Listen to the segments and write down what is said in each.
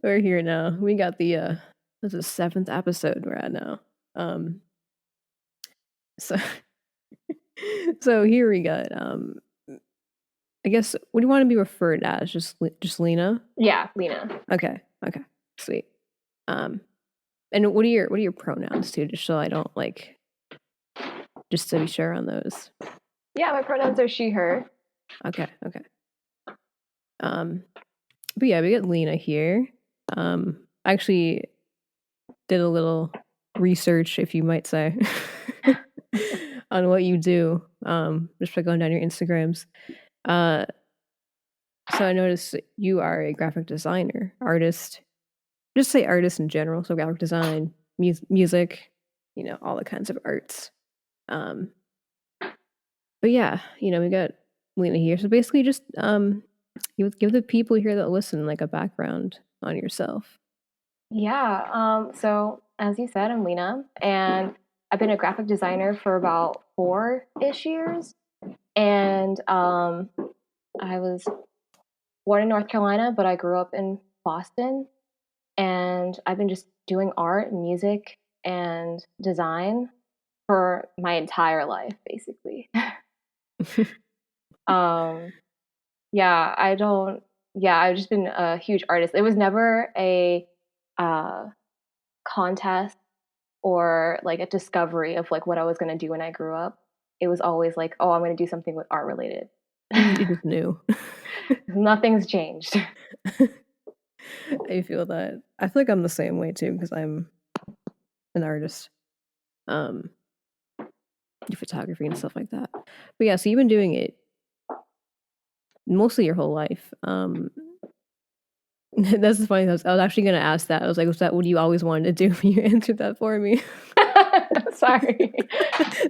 We're here now. We got the this is the 7th episode we're at now. So so here we got I guess what do you want to be referred as? Just Lina? Yeah, Lina. Okay. Sweet. And what are your pronouns too, just so I don't just to be sure on those. Yeah, my pronouns are she, her. Okay. But yeah, we got Lina here. I actually did a little research, if you might say, on what you do, just by going down your Instagrams. So I noticed that you are a graphic designer, artist. Just say artist in general, so graphic design, music, all the kinds of arts. But yeah, we got Lina here. So basically just you would give the people here that listen a background on yourself. Yeah, so as you said, I'm Lina, and I've been a graphic designer for about 4-ish years. And I was born in North Carolina, but I grew up in Boston. And I've been just doing art and music and design for my entire life, basically. Yeah, I've just been a huge artist. It was never a contest or a discovery of what I was going to do when I grew up. It was always oh, I'm going to do something with art related. You just knew. Nothing's changed. I feel that. I feel like I'm the same way too, because I'm an artist. Do photography and stuff like that. But yeah, so you've been doing it mostly your whole life. That's funny. I was actually going to ask that. I was like, was that what you always wanted to do? You answered that for me. Sorry.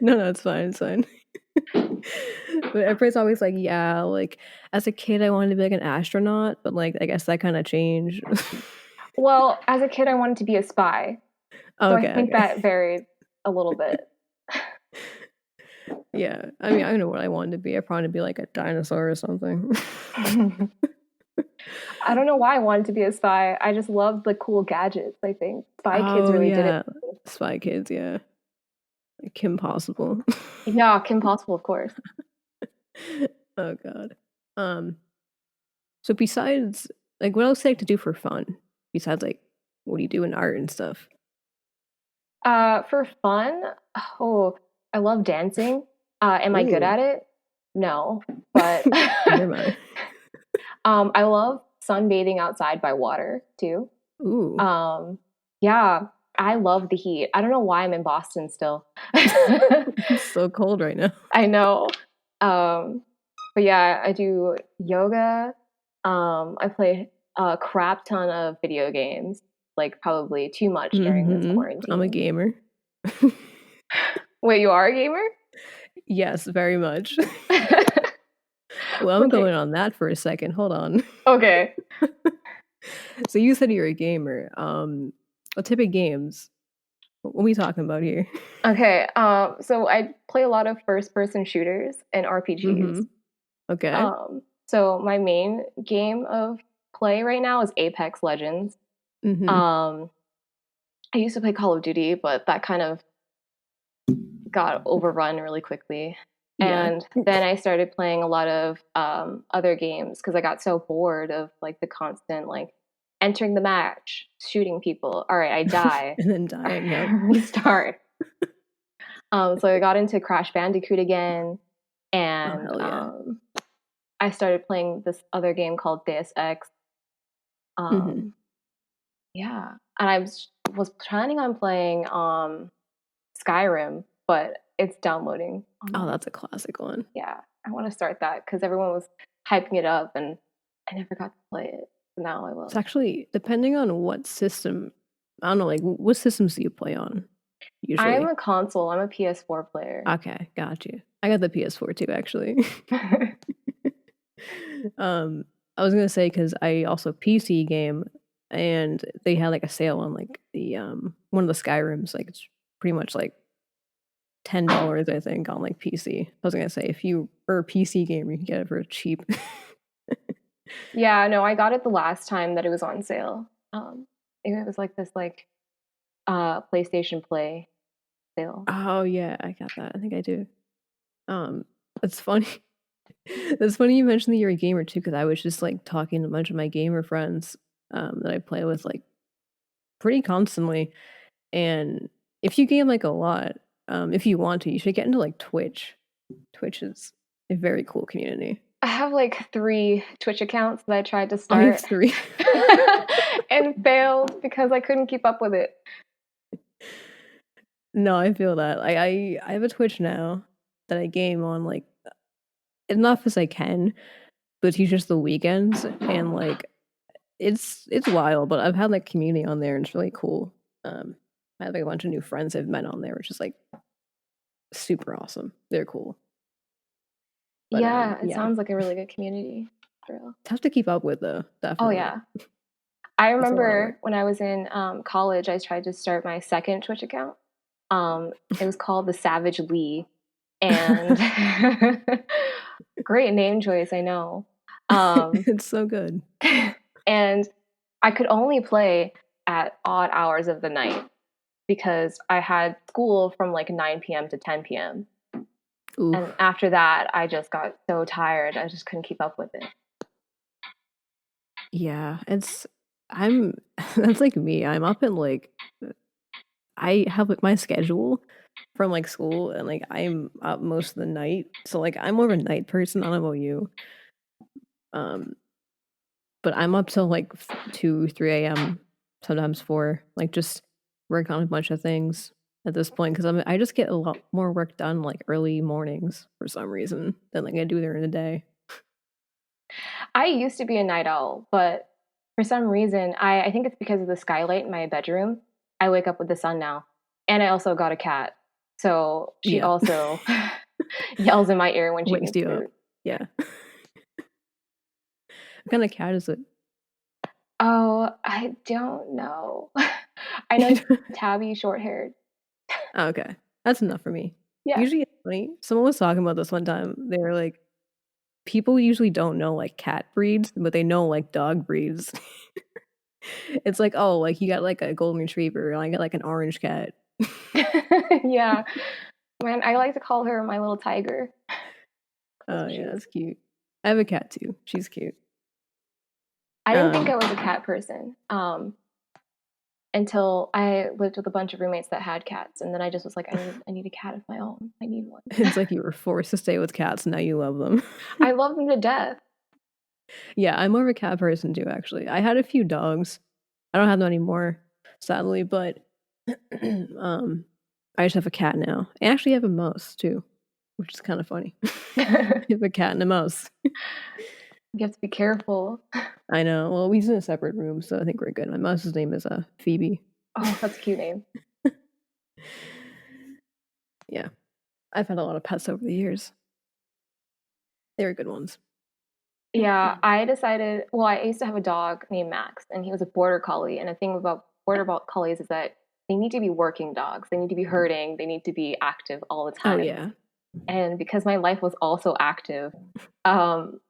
No, it's fine. But everybody's always yeah, as a kid I wanted to be an astronaut, but I guess that kind of changed. Well, as a kid I wanted to be a spy. So I think that varied a little bit. Yeah, I mean, I don't know what I wanted to be. I probably be a dinosaur or something. I don't know why I wanted to be a spy. I just loved the cool gadgets, I think. Spy Kids really did it. Spy Kids, yeah. Kim Possible. Yeah, Kim Possible, of course. Oh god. So besides what else do you like to do for fun? Besides what do you do in art and stuff? For fun, I love dancing. Am I good at it? No, but never mind. I love sunbathing outside by water too. Ooh. Yeah, I love the heat. I don't know why I'm in Boston still. It's so cold right now. I know. But yeah, I do yoga. I play a crap ton of video games, probably too much during this quarantine. I'm a gamer. Wait, you are a gamer? Yes, very much. Well, I'm going on that for a second. Hold on. Okay. So you said you're a gamer. What type of games? What are we talking about here? Okay. So I play a lot of first-person shooters and RPGs. Mm-hmm. Okay. So my main game of play right now is Apex Legends. Mm-hmm. I used to play Call of Duty, but that kind of got overrun really quickly. Yeah. And then I started playing a lot of other games because I got so bored of the constant entering the match, shooting people. All right, I die. And then dying. Yep. Restart. So I got into Crash Bandicoot again, and I started playing this other game called Deus Ex. Yeah, and I was planning on playing Skyrim, but it's downloading. Oh, that's a classic one. Yeah, I want to start that because everyone was hyping it up, and I never got to play it. So now I will. It's actually depending on what system. I don't know, what systems do you play on? Usually, I'm a console. I'm a PS4 player. Okay, got you. I got the PS4 too, actually. I was gonna say because I also PC game, and they had a sale on the one of the Skyrims. It's pretty much $10, I think, on PC. I was gonna say if you are a PC gamer, you can get it for cheap. Yeah, no, I got it the last time that it was on sale. Um, it was like this like PlayStation Play sale. Oh yeah, I got that. I think I do. Um, it's funny. It's funny you mentioned that you're a gamer too, because I was just like talking to a bunch of my gamer friends that I play with like pretty constantly. And if you game like a lot, if you want to, you should get into like Twitch. Twitch is a very cool community. I have like 3 Twitch accounts that I tried to I have start 3. and failed because I couldn't keep up with it. No, I feel that. I have a Twitch now that I game on like enough as I can, but it's just the weekends and like it's wild, but I've had like community on there and it's really cool. I have like a bunch of new friends I've met on there, which is like super awesome. They're cool. But Yeah, it yeah. sounds like a really good community. For real. Tough to keep up with though, Oh definitely. yeah. I It's a lot of work. remember when I was in college, I tried to start my second Twitch account. It was called the Savage Lee, and great name choice, I know. It's so good. And I could only play at odd hours of the night because I had school from like 9 p.m. to 10 p.m. And Oof. after that, I just got so tired. I just couldn't keep up with it. Yeah, I'm that's like me. I'm up at like I have like my schedule from like school and like I'm up most of the night. So like I'm more of a night person. I don't know about you. Um, but I'm up till like 2, 3 a.m. sometimes 4. Like just working on a bunch of things at this point because I just get a lot more work done like early mornings for some reason than like I do during the day. I used to be a night owl, but for some reason, I think it's because of the skylight in my bedroom. I wake up with the sun now. And I also got a cat. So she Yeah, also yells in my ear when she wakes needs you up. food. Yeah. What kind of cat is it? Oh, I don't know. I know he's tabby, short haired. Oh, okay. That's enough for me. Yeah. Usually it's funny. Someone was talking about this one time. They were like, people usually don't know like cat breeds, but they know like dog breeds. It's like, oh, like you got like a golden retriever, and I got like an orange cat. Yeah. Man, I like to call her my little tiger. That's Oh what she yeah, is. that's cute. I have a cat too. She's cute. I didn't think I Um, was a cat person until I lived with a bunch of roommates that had cats. And then I just was like, I need a cat of my own. I need one. it's like you were forced to stay with cats, and now you love them. I love them to death. Yeah, I'm more of a cat person too, actually. I had a few dogs. I don't have them anymore, sadly, but I just have a cat now. I actually have a mouse too, which is kind of funny. I have a cat and a mouse. You have to be careful. I know. Well, we live in a separate room, so I think we're good. My mouse's name is Phoebe. Oh, that's a cute name. Yeah, I've had a lot of pets over the years. They were good ones. Yeah, I decided, well, I used to have a dog named Max, and he was a border collie. And the thing about collies is that they need to be working dogs. They need to be herding. They need to be active all the Oh time. yeah. And because my life was also active, um,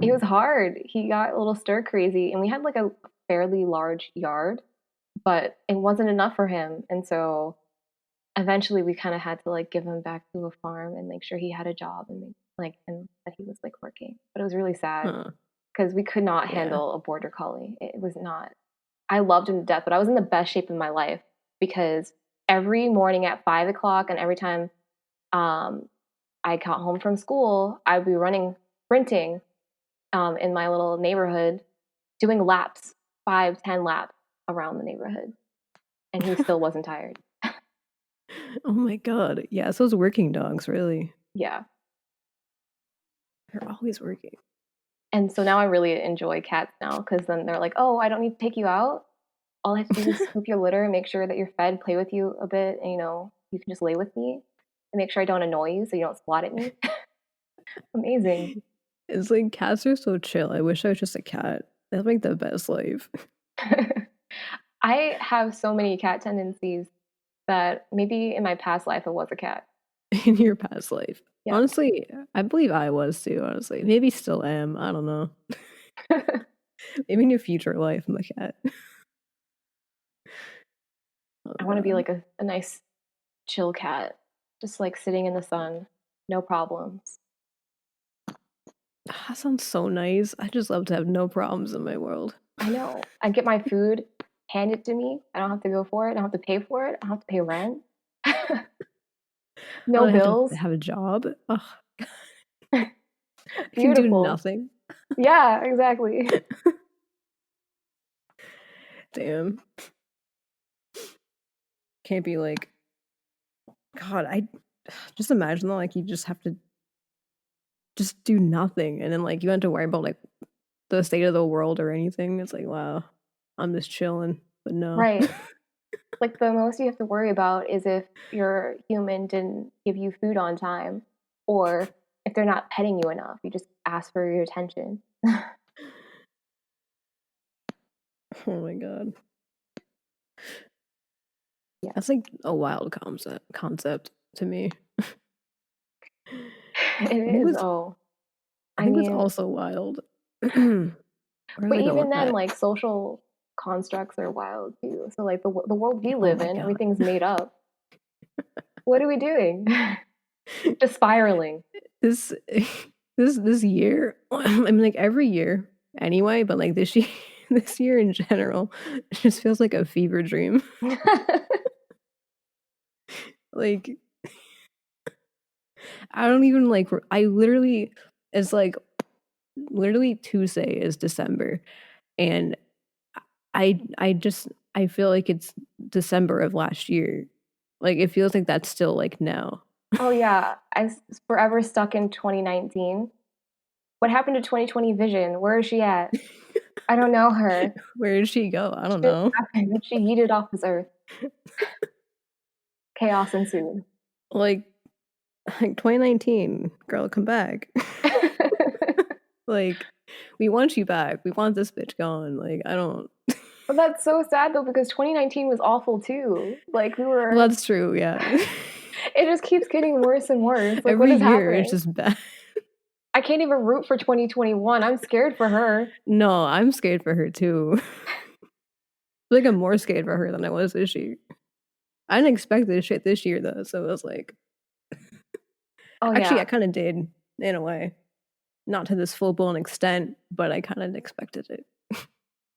it was hard. He got a little stir crazy, and we had like a fairly large yard, but it wasn't enough for him. And so eventually we kind of had to like give him back to a farm and make sure he had a job and and that he was like working. But it was really sad Huh. because we could not Yeah. handle a border collie. It was not. I loved him to death, but I was in the best shape of my life because every morning at 5 o'clock and every time um, I got home from school, I'd be running, sprinting in my little neighborhood, doing laps, 5, 10 laps around the neighborhood, and he still wasn't tired. Oh my god. Yeah, it's those working dogs, really. Yeah. They're always working. And so now I really enjoy cats now because then they're like, oh, I don't need to take you out. All I have to do is scoop your litter and make sure that you're fed, play with you a bit, and you can just lay with me and make sure I don't annoy you so you don't swat at me. Amazing. It's like cats are so chill. I wish I was just a cat. That's like the best life. I have so many cat tendencies that maybe in my past life I was a cat. In your past life. Yeah. Honestly, I believe I was too, honestly. Maybe still am. I don't know. Maybe in your future life, I'm a cat. Oh I want to be god. like a nice chill cat, just like sitting in the sun, no problems. That sounds so nice. I just love to have no problems in my world. I know. I get my food handed to me. I don't have to go for it. I don't have to pay for it. I don't have to pay rent. I No don't have to bills. have a job. Ugh, I can do Beautiful. nothing. Yeah, exactly. Damn. Can't be like, God, I just imagine though, like you just have to just do nothing and then like you don't have to worry about like the state of the world or anything. It's like, wow, I'm just chilling. But no. Right. Like the most you have to worry about is if your human didn't give you food on time or if they're not petting you enough. You just ask for your attention. Oh my god. Yeah. That's like a wild concept to me. I think It is. what's Oh, I I think what's mean, also wild. Where was but I going even with then, that? like social constructs are wild too. So like the world we Oh live my in, god. everything's made up. What are we doing? Just spiraling. This this year, I mean like every year anyway, but like this year this year in general, it just feels like a fever dream. Like I don't even like I literally it's like literally Tuesday is December and I just I feel like it's December of last year. Like it feels like that's still like now. Oh yeah, forever stuck in 2019. What happened to 2020 vision? Where is she at? I don't know her. Where did she go? I don't Shit know. happened. She yeeted off this earth. Chaos ensued. Like like 2019, girl, come back. Like we want you back. We want this bitch gone. Like I don't. But that's so sad though because 2019 was awful too. Like we Well, were that's true. Yeah. it just keeps getting worse and worse. Like what Every is year it's happening? just bad. I can't even root for 2021. I'm scared for her. No, I'm scared for her too. Like I'm more scared for her than I was this year. I didn't expect this shit this year though, so it was like Oh actually yeah. I kind of did in a way, not to this full blown extent, but I kind of expected it.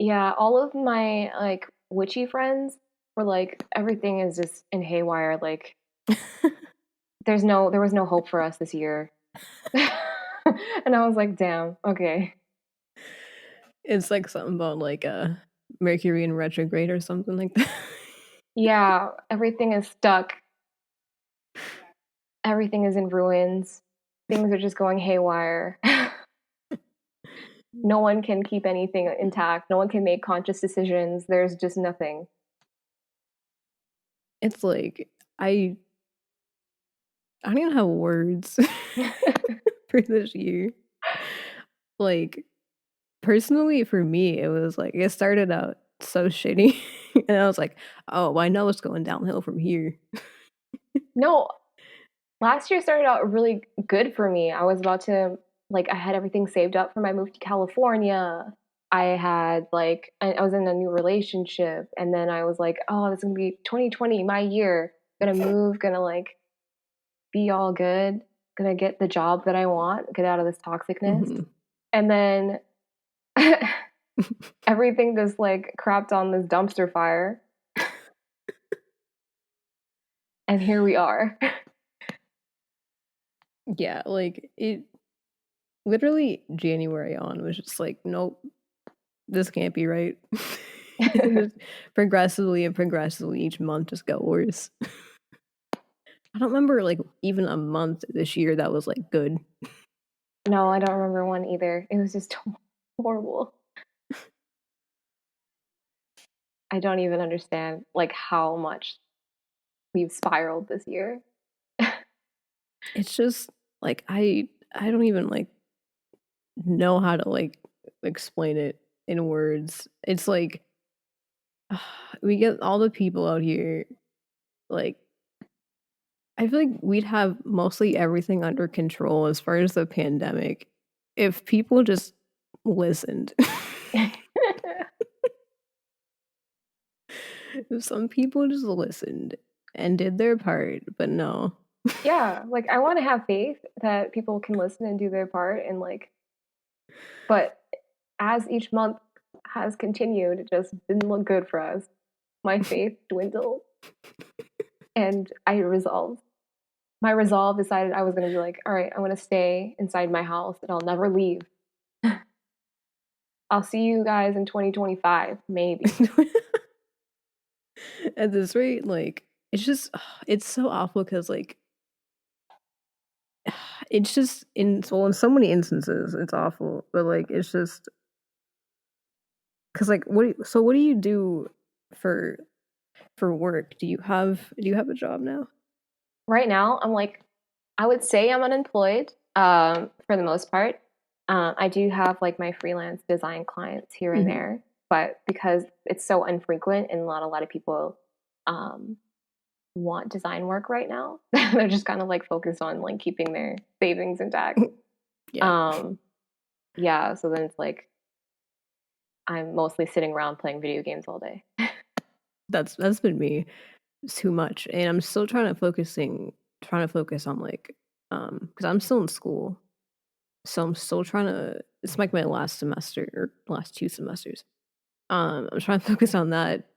Yeah, all of my like witchy friends were like everything is just in haywire. Like there was no hope for us this year. And I was like, damn, okay. It's like something about like Mercury in retrograde or something like that. Yeah, everything is stuck. Everything is in ruins. Things are just going haywire. No one can keep anything intact. No one can make conscious decisions. There's just nothing. It's like I don't even have words for this year. Like personally for me, it was like it started out so shitty, and I was like, oh, well, I know it's going downhill from here. No, last year started out really good for me. I was about to like I had everything saved up for my move to California. I had like I was in a new relationship and then I was like, oh, this is gonna be 2020, my year. Gonna move, gonna like be all good, gonna get the job that I want, get out of this toxicness. Hmm. And then everything just like crapped on this dumpster fire. And here we are. Yeah, like it literally January on was just like, nope, this can't be right. And just progressively and progressively each month just got worse. I don't remember like even a month this year that was like good. No, I don't remember one either. It was just horrible. I don't even understand like how much we've spiraled this year. It's just like I don't even like know how to like explain it in words. It's like we get all the people out here like I feel like we'd have mostly everything under control as far as the pandemic if people just listened. Some people just listened and did their part, but no. Yeah, like I want to have faith that people can listen and do their part and like but as each month has continued, it just didn't look good for us. My faith dwindled and I resolved. My resolve decided I was going to be like, all right, I'm going to stay inside my house and I'll never leave. I'll see you guys in 2025, maybe. At this rate, like, it's just, it's so awful because, like, it's just in so many instances it's awful, but like it's just because like what do you do for work? Do you have a job now? Right now, I'm like, I would say I'm unemployed for the most part. I do have like my freelance design clients here and Hmm. there, but because it's so infrequent and not a lot of people um, want design work right now, they're just kind of like focused on like keeping their savings intact. Yeah, Um, yeah, so then it's like I'm mostly sitting around playing video games all day. that's been me. It's too much, and I'm still trying to focus on like because I'm still in school, so I'm still trying to. It's like my last semester or last 2 semesters. I'm trying to focus on that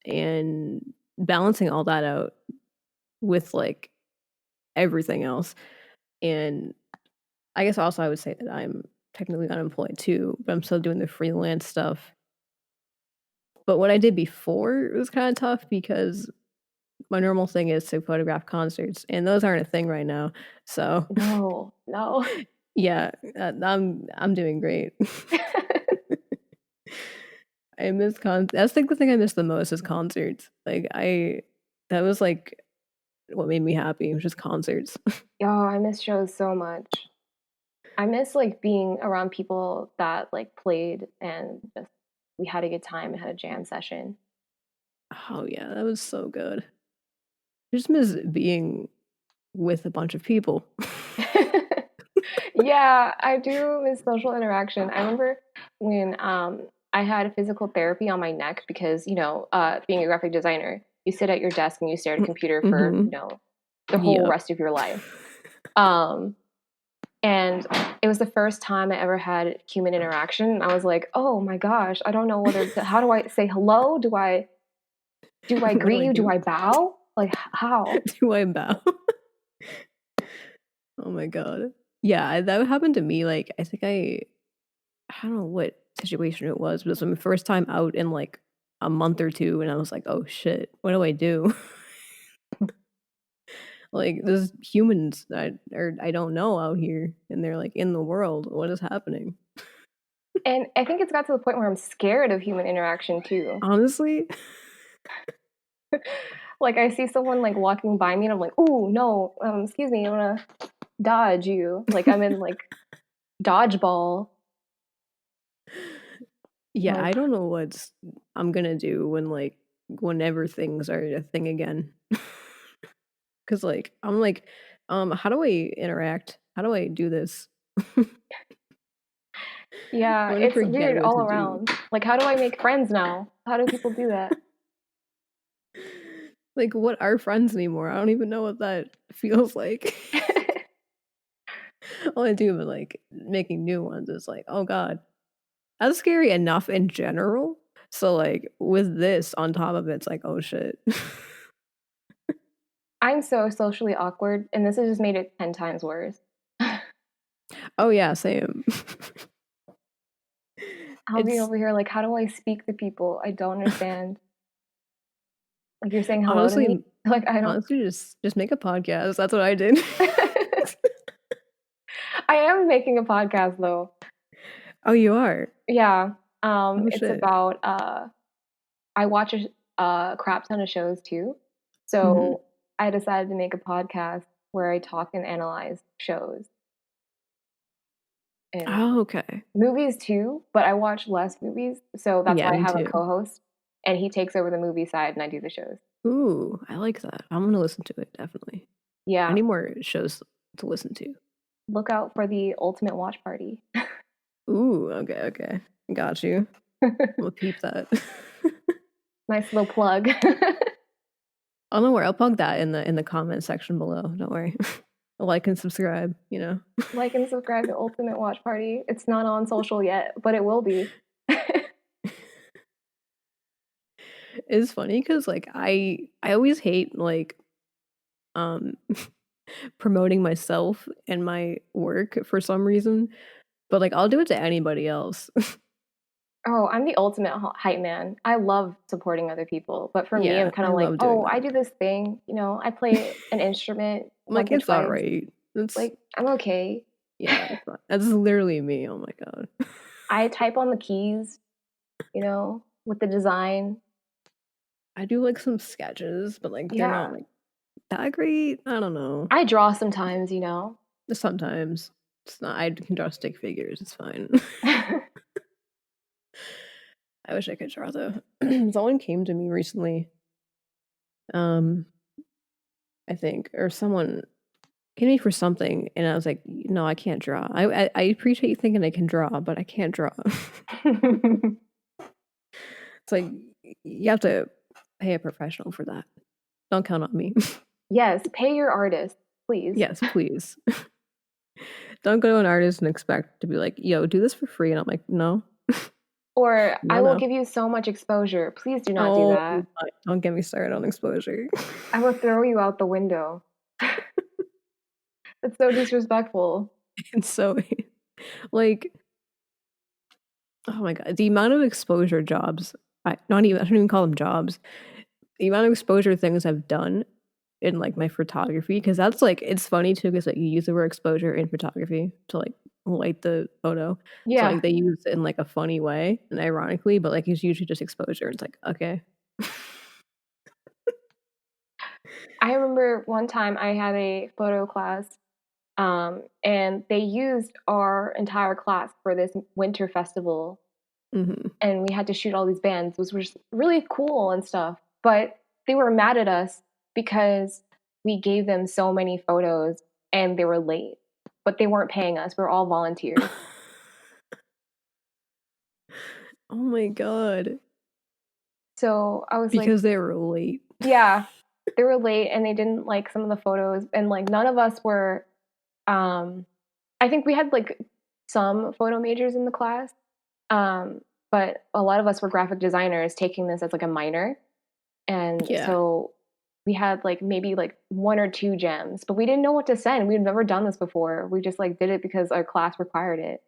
and balancing all that out with like everything else. And I guess also I would say that I'm technically unemployed too, but I'm still doing the freelance stuff. But what I did before was kind of tough because my normal thing is to photograph concerts, and those aren't a thing right now. So No, no. yeah, I'm doing great. I miss That's like the thing I miss the most is concerts. Like that was like what made me happy, was just concerts. Oh, I miss shows so much. I miss like being around people that like played and just we had a good time and had a jam session. Oh yeah, that was so good. I just miss being with a bunch of people. Yeah, I do miss social interaction. I remember when I had physical therapy on my neck because, being a graphic designer, you sit at your desk and you stare at a computer for, Hmm. the whole Yep. rest of your life. Um, and it was the first time I ever had human interaction. I was like, "Oh my gosh, I don't know how do I say hello? Do I What do greet I you? Do do? I bow? Like how?" Do I bow? Oh my god. Yeah, that happened to me. Like, I don't know what situation it was, but it was my first time out in like a month or two, and I was like, oh shit, what do I do? Like, there's humans I don't know out here, and they're like in the world. What is happening? And I think it's got to the point where I'm scared of human interaction too. Honestly, Like I see someone like walking by me and I'm like, "Ooh, no, excuse me, I want to dodge you." Like I'm in like dodgeball. yeah, Like I don't know what I'm gonna do whenever things are a thing again. Because like I'm like, how do I interact? How do I do this? I yeah, want to it's forget weird what all to do. around. Like how do I make friends now? How do people do that? Like, what are friends anymore? I don't even know what that feels like. All I do is like making new ones is like, oh god, that's scary enough in general. So like with this on top of it, it's like, oh shit. I'm so socially awkward and this has just made it 10 times worse. Oh yeah, same. I'll be It's over here like, how do I speak to people? I don't understand. Like you're saying hello to me? honestly, Like I don't. honestly, just make a podcast. That's what I did. I am making a podcast though. Oh, you are. Yeah. Oh It's shit. about I watch a crap ton of shows too. Hmm. So I decided to make a podcast where I talk and analyze shows and Oh, okay. movies too, but I watch less movies. So that's Yeah, why I me have a too. co-host and he takes over the movie side and I do the shows. Ooh, I like that. I'm gonna listen to it definitely. I Yeah. need more shows to listen to. Look out for the ultimate watch party. Ooh, okay, okay. Got you. We'll keep that. Nice little plug. Oh, don't worry, I'll plug that in the comment section below. Don't worry. Like and subscribe, you know. Like and subscribe to Ultimate Watch Party. It's not on social yet, but it will be. It's funny because like I always hate like um promoting myself and my work for some reason, but like I'll do it to anybody else. Oh, I'm the ultimate hype man. I love supporting other people, but for me, I'm Yeah, kind I of like, love doing oh, I that. do this thing. I play an instrument I'm like, once or it's all twice. right. It's Like, I'm okay. yeah, it's fine. That's literally me. Oh my god. I type on the keys, with the design. I do like some sketches, but like they're not Yeah. like that great. I don't know. I draw sometimes. Sometimes it's not. I can draw stick figures. It's fine. I wish I could draw though. Someone came to me recently. Um, I think, or someone came to me for something, and I was like, "No, I can't draw. I appreciate you thinking I can draw, but I can't draw." It's like you have to pay a professional for that. Don't count on me. Yes, pay your artist, please. Yes, please. Don't go to an artist and expect to be like, "Yo, do this for free," and I'm like, "No, Or no, I will no." give you so much exposure. Please do not do Oh, that. don't get me started on exposure. I will throw you out the window. It's so disrespectful. It's so like, oh my god, the amount of exposure jobs. I don't even call them jobs. The amount of exposure things I've done in like my photography, because that's like it's funny too, because like you use the word exposure in photography to like light the photo. So Yeah. like they use it in like a funny way and ironically, but like it's usually just exposure. It's like okay. I remember one time I had a photo class, and they used our entire class for this winter festival, Hmm. and we had to shoot all these bands, which was really cool and stuff. But they were mad at us because we gave them so many photos and they were late, but they weren't paying us. We're all volunteers. Oh my god. So I was like, Because they were late. yeah, they were late and they didn't like some of the photos, and like none of us were. Um, I think we had like some photo majors in the class, um, but a lot of us were graphic designers taking this as like a minor, and Yeah. so we had like maybe like one or two gems, but we didn't know what to send. We'd never done this before. We just like did it because our class required it.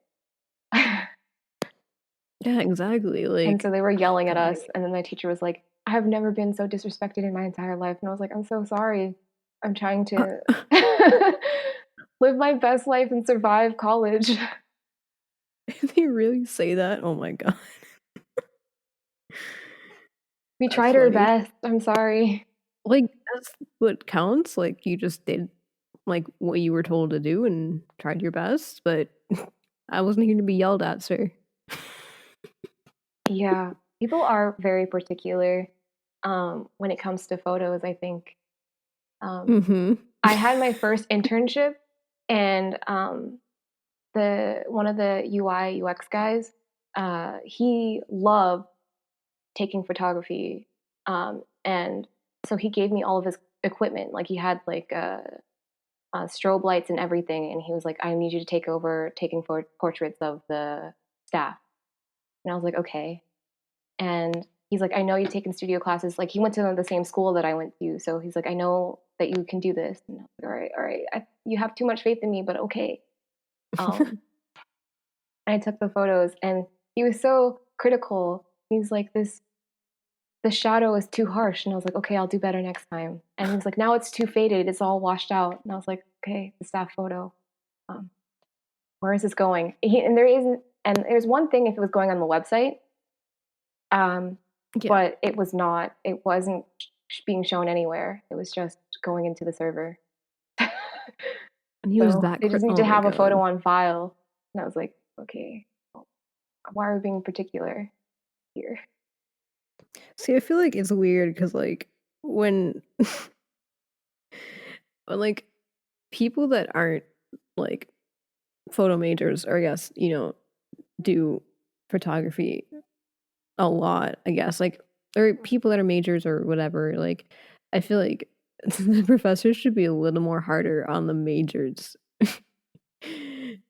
Yeah, exactly. And so Like they were yelling at dang. us, and then my teacher was like, I have never been so disrespected in my entire life. And I was like, I'm so sorry. I'm trying to live my best life and survive college. Did they really say that? Oh my god. We That's tried our funny. best. I'm sorry. Like that's what counts. Like you just did like what you were told to do and tried your best, but I wasn't here to be yelled at, sir. Yeah, people are very particular when it comes to photos, I think. Um, Mm-hmm. I had my first internship, and the one of the UI UX guys, he loved taking photography, and so he gave me all of his equipment. Like he had like strobe lights and everything, and he was like, "I need you to take over taking portraits of the staff." And I was like, "Okay." And he's like, "I know you've taken studio classes." Like he went to the same school that I went to, so he's like, "I know that you can do this." And I was like, "All right, all right. You have too much faith in me, but okay." Um, and I took the photos, and he was so critical. He was like, the shadow is too harsh. And I was like, okay, I'll do better next time. And he was like, now it's too faded. It's all washed out. And I was like, okay, the staff photo. Um, where is this going? And there isn't, and there's one thing if it was going on the website, um, Yeah. but it wasn't being shown anywhere. It was just going into the server. And he was So that they just need oh to my have a photo god. on file. And I was like, okay, why are we being particular here? See, I feel like it's weird because like when when like people that aren't like photo majors or I guess, do photography a lot, I guess. Like or people that are majors or whatever, like I feel like the professors should be a little more harder on the majors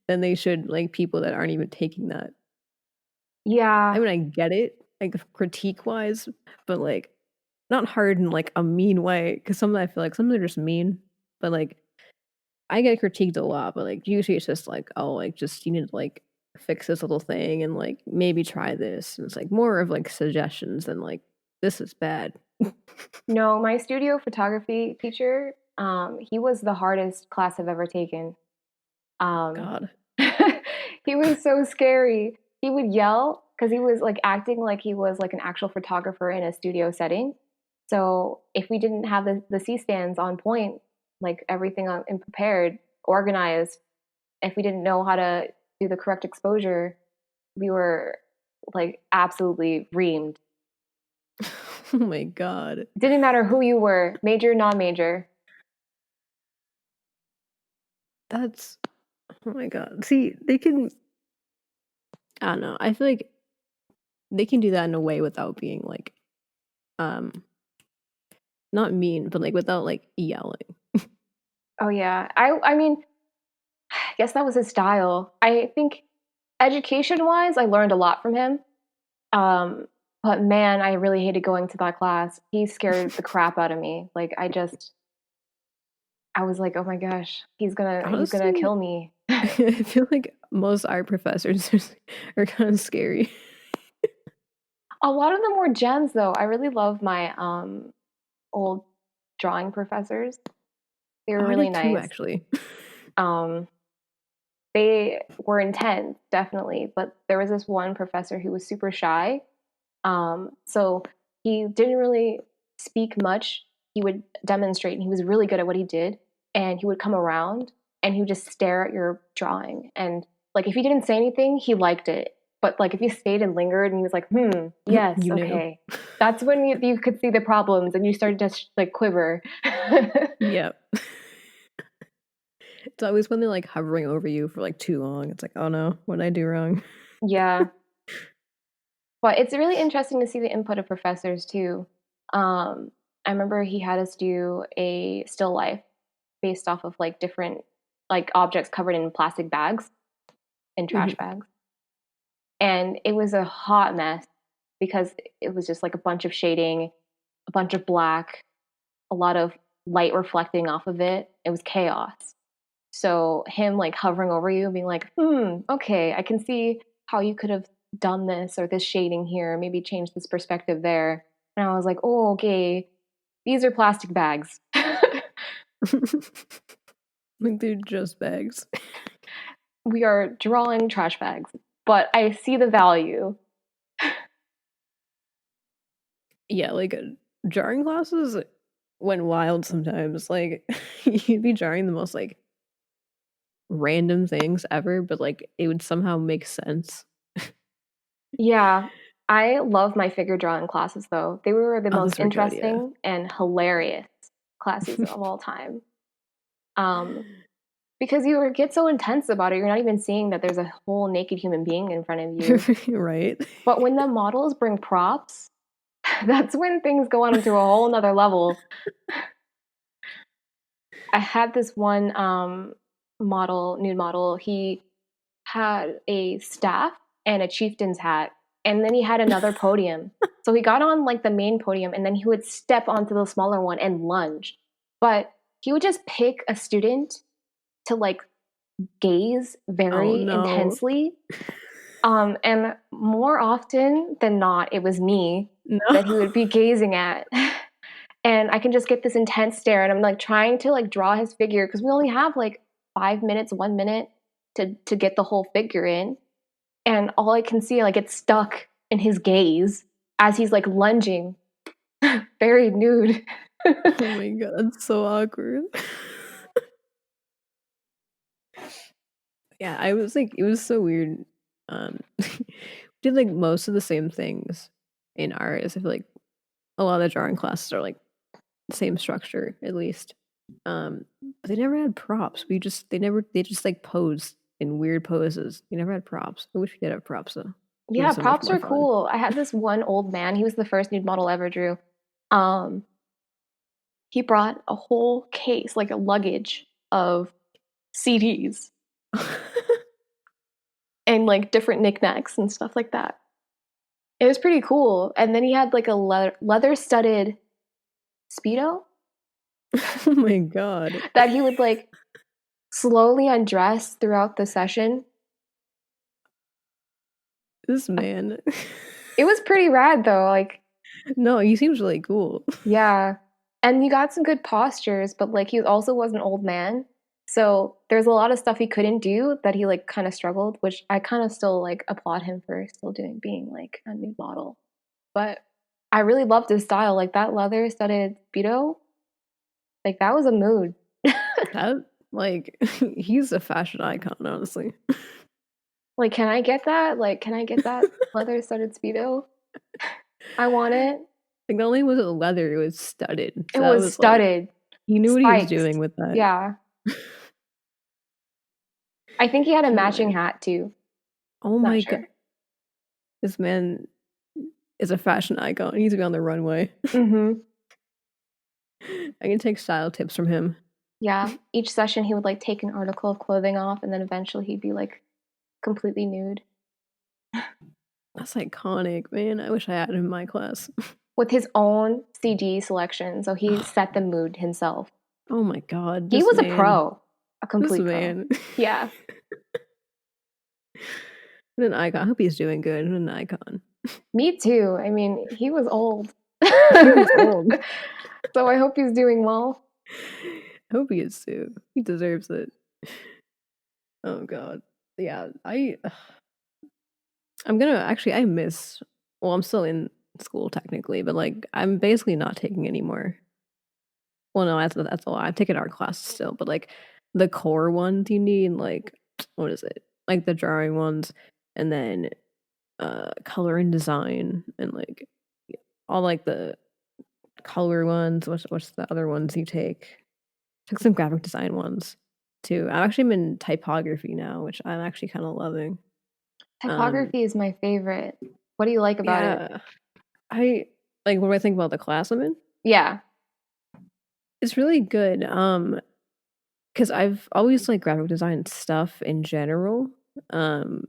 than they should like people that aren't even taking that. I Yeah. mean, I get it, like critique wise, but like not hard in like a mean way. Because some I feel like some are just mean, but like I get critiqued a lot. But like usually it's just like, oh, like just you need to like fix this little thing and like maybe try this. And it's like more of like suggestions than like this is bad. No, my studio photography teacher, he was the hardest class I've ever taken. Um, God. he was so scary. He would yell because he was like acting like he was like an actual photographer in a studio setting. So if we didn't have the C stands on point, like everything on, and prepared, organized, if we didn't know how to do the correct exposure, we were like absolutely reamed. Oh my god. Didn't matter who you were, major, non-major. That's oh my god. See, they can I don't know. I feel like they can do that in a way without being like um not mean, but like without like yelling. Oh yeah. I mean, I guess that was his style. I think education wise, I learned a lot from him. Um, but man, I really hated going to that class. He scared the crap out of me. Like I was like, oh my gosh, he's gonna Honestly, kill me. I feel like most art professors are kind of scary. A lot of them were gems though. I really love my old drawing professors. They Oh, were I really did too, nice. actually. Um, they were intense, definitely, but there was this one professor who was super shy. So he didn't really speak much. He would demonstrate, and he was really good at what he did. And he would come around and he would just stare at your drawing. And like if you didn't say anything, he liked it. But like if you stayed and lingered and he was like, yes, You knew. okay. That's when you could see the problems and you started to like quiver. Yep. It's always when they're like hovering over you for like too long. It's like, oh no, what did I do wrong? Yeah. But it's really interesting to see the input of professors too. I remember he had us do a still life based off of like different like objects covered in plastic bags and trash Mhm. bags. And it was a hot mess because it was just like a bunch of shading, a bunch of black, a lot of light reflecting off of it. It was chaos. So him like hovering over you, being like, okay, I can see how you could have done this or this shading here, maybe change this perspective there. And I was like, oh, okay, these are plastic bags. Like they're just bags. We are drawing trash bags, but I see the value. Yeah, like jarring classes went wild sometimes. Like you'd be jarring the most like random things ever, but like it would somehow make sense. Yeah, I love my figure drawing classes though. They were the Oh, most those were good, yeah. interesting and hilarious classes of all time. Um, because you get so intense about it, you're not even seeing that there's a whole naked human being in front of you. Right? But when the models bring props, that's when things go on to a whole nother level. I had this one model, nude model. He had a staff and a chieftain's hat, and then he had another podium. So he got on like the main podium, and then he would step onto the smaller one and lunge. But he would just pick a student to like gaze Oh very no. intensely. And more often than not, it was me No. that he would be gazing at. And I can just get this intense stare, and I'm like trying to like draw his figure because we only have like 5 minutes, 1 minute to get the whole figure in, and all I can see like it's stuck in his gaze as he's like lunging, very nude. Oh my god, that's so awkward. Yeah, I was like, it was so weird. We did like most of the same things in ours. I feel like a lot of the drawing classes are like the same structure at least. But they never had props. They just like posed in weird poses. We never had props. I wish we did have props though. It was Yeah, so much props more are fun. cool. I had this one old man. He was the first nude model I ever drew. Um, he brought a whole case, like a luggage of CDs and like different knickknacks and stuff like that. It was pretty cool. And then he had like a leather studded Speedo Oh my god. that he would like slowly undress throughout the session. This man. It was pretty rad though. Like, No, he seems really cool. yeah. And you got some good postures, but like he also was an old man. So there's a lot of stuff he couldn't do that he like kind of struggled, which I kind of still like applaud him for still doing, being like a new model. But I really loved his style. Like that leather studded Speedo, like that was a mood. That like he's a fashion icon, honestly. Like, can I get that? Like, can I get that leather studded Speedo? I want it. Like not only was it leather, it was studded. It So that was was like studded, he knew what he was spikes. doing with that. Yeah. I think he had a He matching like, hat too. oh Not my god, sure. this man is a fashion icon. He needs to be on the runway. Mm-hmm. I can take style tips from him. Yeah. Each session he would like take an article of clothing off and then eventually he'd be like completely nude That's iconic, man. I wish I had him in my class. with his own CD selection. So he set the mood himself. Oh my god, He this was a man. pro, a This complete pro. man. Yeah. And an icon. I hope he's doing good. And an icon. Me too. I mean, he was old. He was old. So I hope he's doing well. I hope he is too. He deserves it. Oh god. Yeah, I'm gonna actually I miss well, I'm still in school technically, but like I'm basically not taking any more. Well no, that's a lie. I'm taking art classes still, but like the core ones you need, like what is it? Like the drawing ones and then color and design and like all like the color ones. What's the other ones you take? Took some graphic design ones too. I'm actually in typography now, which I'm actually kind of loving. Um, Typography is my favorite. What do you like about it? yeah, I like what do I think about the class I'm in? Yeah. It's really good. Because I've always liked graphic design stuff in general. Um,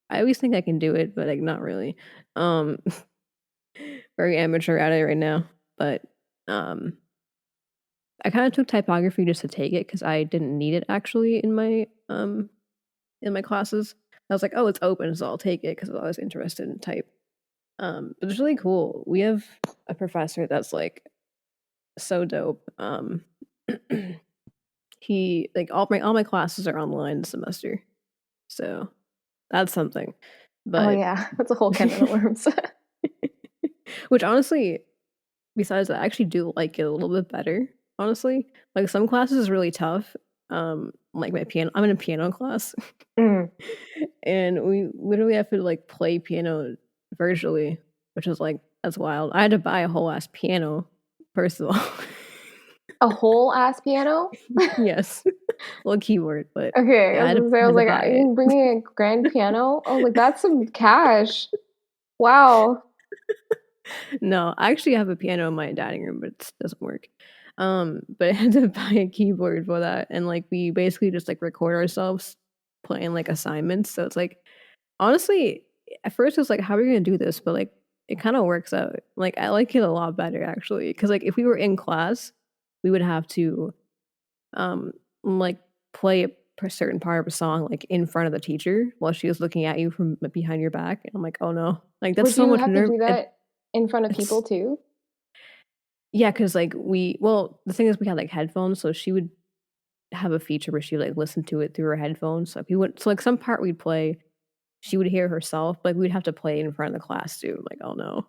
I always think I can do it, but like not really. Um, very amateur at it right now. But um, I kind of took typography just to take it because I didn't need it actually in my classes. I was like, oh, it's open, so I'll take it because I was interested in type. But it's really cool. We have a professor that's like so dope. He like all my classes are online this semester, so that's something. Oh But yeah. That's a whole can of worms. which honestly, besides that, I actually do like it a little bit better. Honestly, like some classes is really tough. Like my piano, I'm in a piano class, Mm. and we literally have to like play piano virtually, which is like that's wild. I had to buy a whole ass piano, first of all. A whole ass piano? Yes, well, keyboard, but Okay, yeah, I was gonna say, I I was had to like, buy it. you bringing a grand piano? Oh, like that's some cash. Wow. No, I actually have a piano in my dining room, but it doesn't work. But I had to buy a keyboard for that, and like we basically just like record ourselves playing like assignments. So it's like honestly, at first it's like, how are we gonna do this? But like it kind of works out. Like I like it a lot better actually, because like if we were in class, we would have to um like play a certain part of a song like in front of the teacher while she was looking at you from behind your back. And I'm like, oh no, like that's Would so you much have to nerve. do that in front of people It's too? yeah, because like well, the thing is we had like headphones, so she would have a feature where she would like listen to it through her headphones. So if we went, so like some part we'd play, she would hear herself, but we'd have to play it in front of the class too. Like, oh no.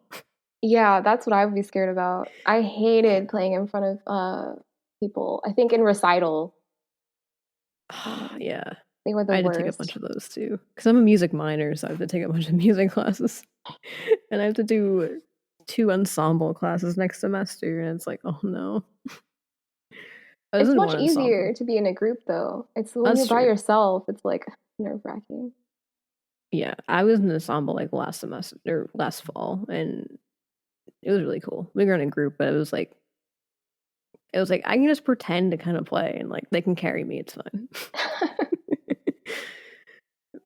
Yeah, that's what I would be scared about. I hated playing in front of people. I think in recital, um, Yeah. they were I the had to take a worst. bunch of those too. Because I'm a music minor, so I have to take a bunch of music classes. And I have to do 2 ensemble classes next semester, and it's like, oh no. I was It's in much one ensemble. easier to be in a group though. It's when That's you're by true. yourself, it's like nerve-wracking. Yeah, I was in the ensemble like last semester or last fall, and it was really cool. We were in a group, but it was like I can just pretend to kind of play, and like they can carry me. It's fine.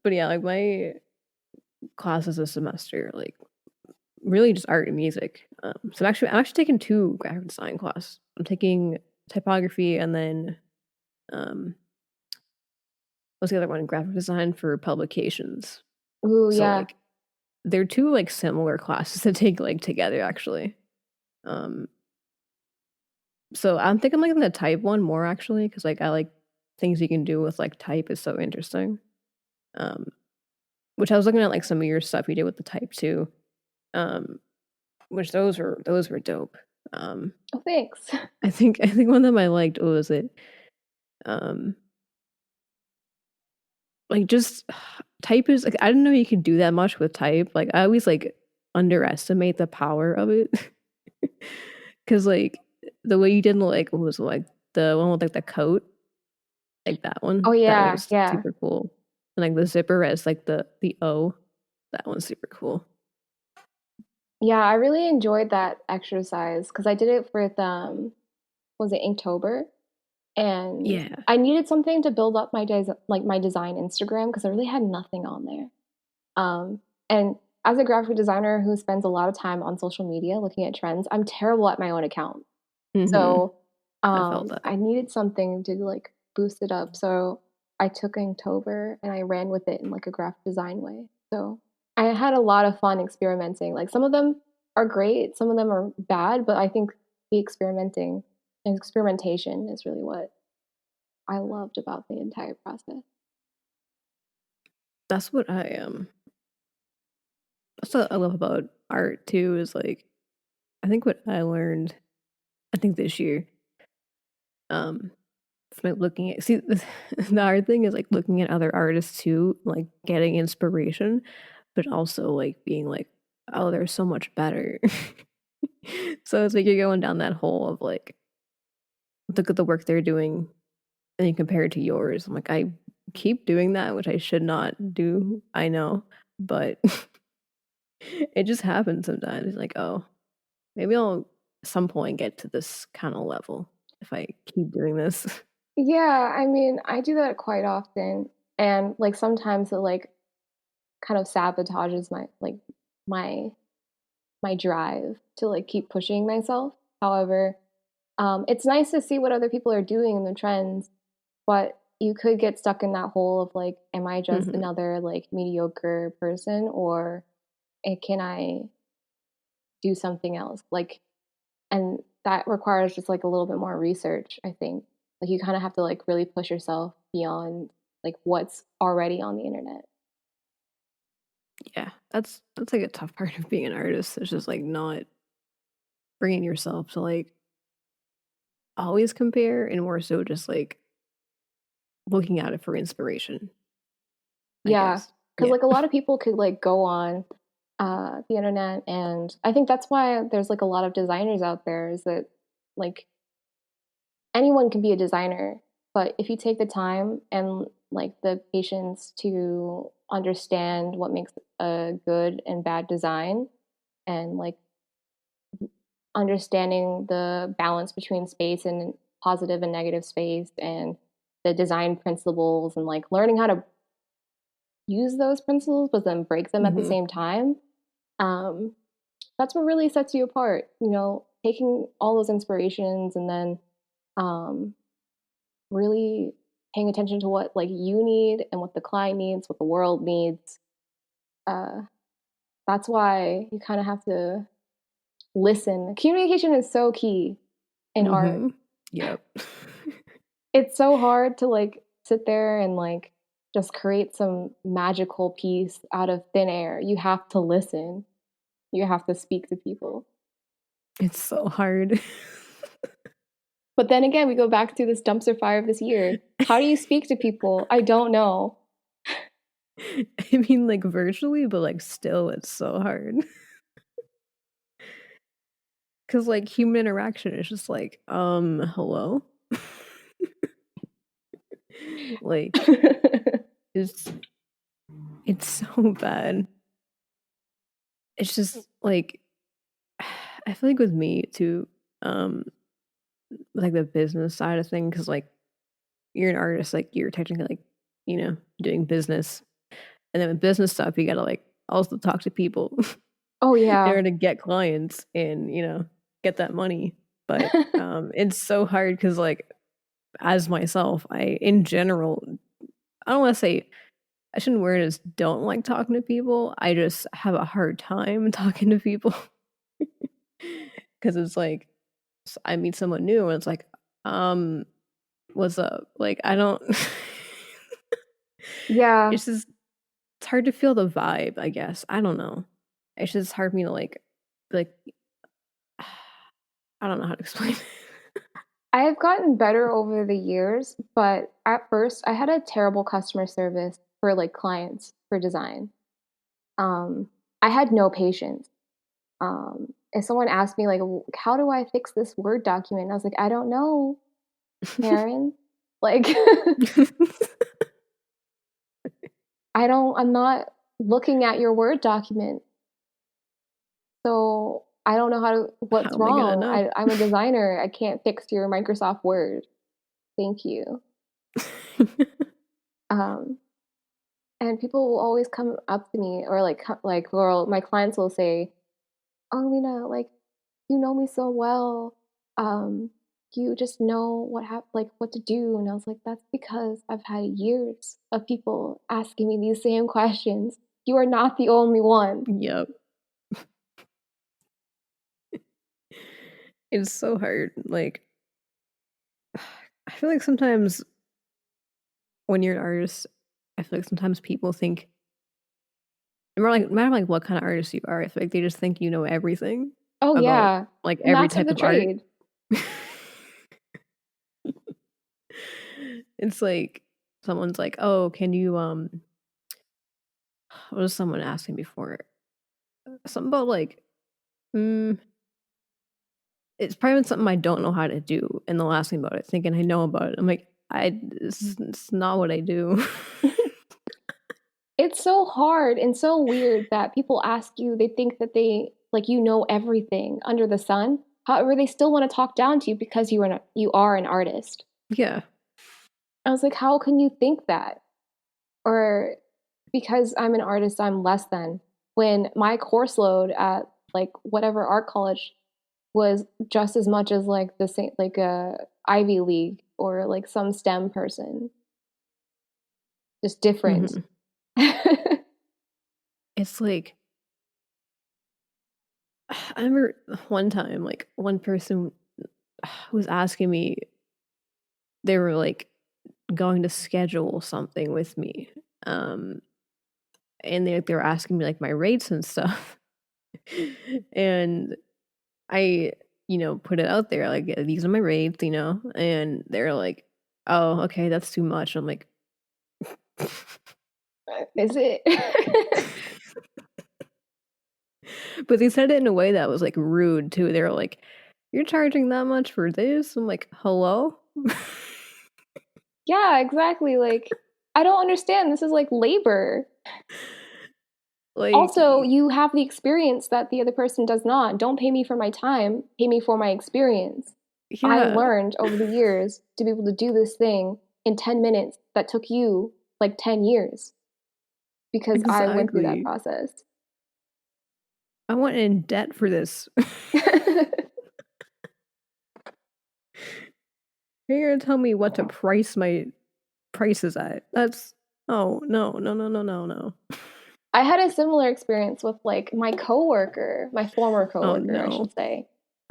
But yeah, like my classes this semester, like really just art and music. So I'm actually taking two graphic design classes. I'm taking typography and then um, what's the other one? Graphic design for publications. Ooh, So yeah. like they're two like similar classes to take like together actually. Um, so I'm thinking like the type one more actually because like I like things you can do with like type is so interesting. Um, which I was looking at like some of your stuff you did with the type too. Um, which those were dope. Um, Oh, thanks. I think one of them I liked, what was it? Um, like just type is like I didn't know you could do that much with type. Like I always like underestimate the power of it. Cause like the way you did like what was it, like the one with like the coat, like that Oh one, that yeah, was yeah. super cool. And like the zipper as like the O, that one's super cool. Yeah, I really enjoyed that exercise because I did it with was it Inktober? And Yeah. I needed something to build up my design Instagram because I really had nothing on there. And as a graphic designer who spends a lot of time on social media looking at trends, I'm terrible at my own account. Mm-hmm. So I felt that. I needed something to like boost it up. So I took Inktober and I ran with it in like a graphic design way. So I had a lot of fun experimenting. Like some of them are great, some of them are bad, but I think the experimenting and experimentation is really what I loved about the entire process. That's what that's what I love about art too, is like I think what I learned I think this year, um, from like looking at the hard thing is like looking at other artists too, like getting inspiration, but also like being like, oh, they're so much better. So it's like you're going down that hole of like, look at the work they're doing and you compare it to yours. I'm like, I keep doing that, which I should not do. I know, but it just happens sometimes. It's like, oh, maybe I'll at some point get to this kind of level if I keep doing this. Yeah, I mean, I do that quite often. And like sometimes it like kind of sabotages my my drive to like keep pushing myself. However, it's nice to see what other people are doing in the trends, but you could get stuck in that hole of like, am I just Hmm. another like mediocre person, or can I do something else? Like, and that requires just like a little bit more research, I think. Like you kind of have to like really push yourself beyond like what's already on the internet. Yeah, that's like a tough part of being an artist. It's just like not bringing yourself to like always compare and more so just like looking at it for inspiration, I Yeah, guess. because Yeah. like a lot of people could like go on the internet, and I think that's why there's like a lot of designers out there. Is that like anyone can be a designer, but if you take the time and like the patience to understand what makes a good and bad design, and like understanding the balance between space and positive and negative space, and the design principles, and like learning how to use those principles but then break them at the Hmm. same time, um, that's what really sets you apart. You know, taking all those inspirations and then um, really paying attention to what like you need and what the client needs, what the world needs. Uh, that's why you kind of have to listen. Communication is so key in art. Hmm. Yep. It's so hard to like sit there and like just create some magical piece out of thin air. You have to listen. You have to speak to people. It's so hard. But then again, we go back to this dumpster fire of this year. How do you speak to people? I don't know. I mean, like virtually, but like still, it's so hard. Because like human interaction is just like, hello? Like, it's It's so bad. It's just like I feel like with me too, um, like the business side of things, because like you're an artist, like you're technically like, doing business. And then with business stuff, you gotta like also talk to people Oh in yeah. order to get clients and, get that money. But it's so hard because like as myself, in general, I don't want to say I shouldn't word it as don't like talking to people. I just have a hard time talking to people because it's like I meet someone new and it's like, um, what's up? Like I don't. Yeah. It's just it's hard to feel the vibe. I guess I don't know. It's just hard for me to like I don't know how to explain it. I have gotten better over the years, but at first I had a terrible customer service for like clients for design. Um, I had no patience. If someone asked me like, "How do I fix this Word document?" I was like, "I don't know, Karen." Like, I'm not looking at your Word document, so I don't know How what's am I gonna wrong. know? I'm a designer. I can't fix your Microsoft Word. Thank you. Um, and people will always come up to me or or my clients will say, "Oh, Lina, like you know me so well. Um, you just know what to do." And I was like, "That's because I've had years of people asking me these same questions. You are not the only one." Yep. It's so hard. Like I feel like sometimes when you're an artist, I feel like sometimes people think no matter like what kind of artist you are, I feel like they just think you know everything Oh about yeah, like every master of type the of art. trade. It's like someone's like, "Oh, can you what was someone asking before? Something about like, mm, it's probably something I don't know how to do, and they'll ask me about it, thinking I know about it. I'm like, it's not what I do." It's so hard and so weird that people ask you, they think that you know everything under the sun. However, they still want to talk down to you because you are an artist. Yeah. I was like, how can you think that? Or because I'm an artist, I'm less than. When my course load at like whatever art college was just as much as like the same like a Ivy League or like some STEM person, just different. Mhm. It's like I remember one time, like one person was asking me, they were like going to schedule something with me. Um, and they were asking me like my rates and stuff. And I, put it out there like "Yeah, these are my rates, and they're like, "Oh, okay, that's too much." I'm like, Is it? but they said it in a way that was like rude too. They were like, "You're charging that much for this?" I'm like, "Hello?" Yeah, exactly. Like, I don't understand. This is like labor. Like, Also, you have the experience that the other person does not. Don't pay me for my time, pay me for my experience. I yeah, learned over the years to be able to do this thing in 10 minutes that took you like 10 years because I went through that exactly. process. I went in debt for this. You're gonna tell me what to price my prices at. That's oh no, no, no, no, no, no. I had a similar experience with like my coworker, my former Oh coworker, I no. should say.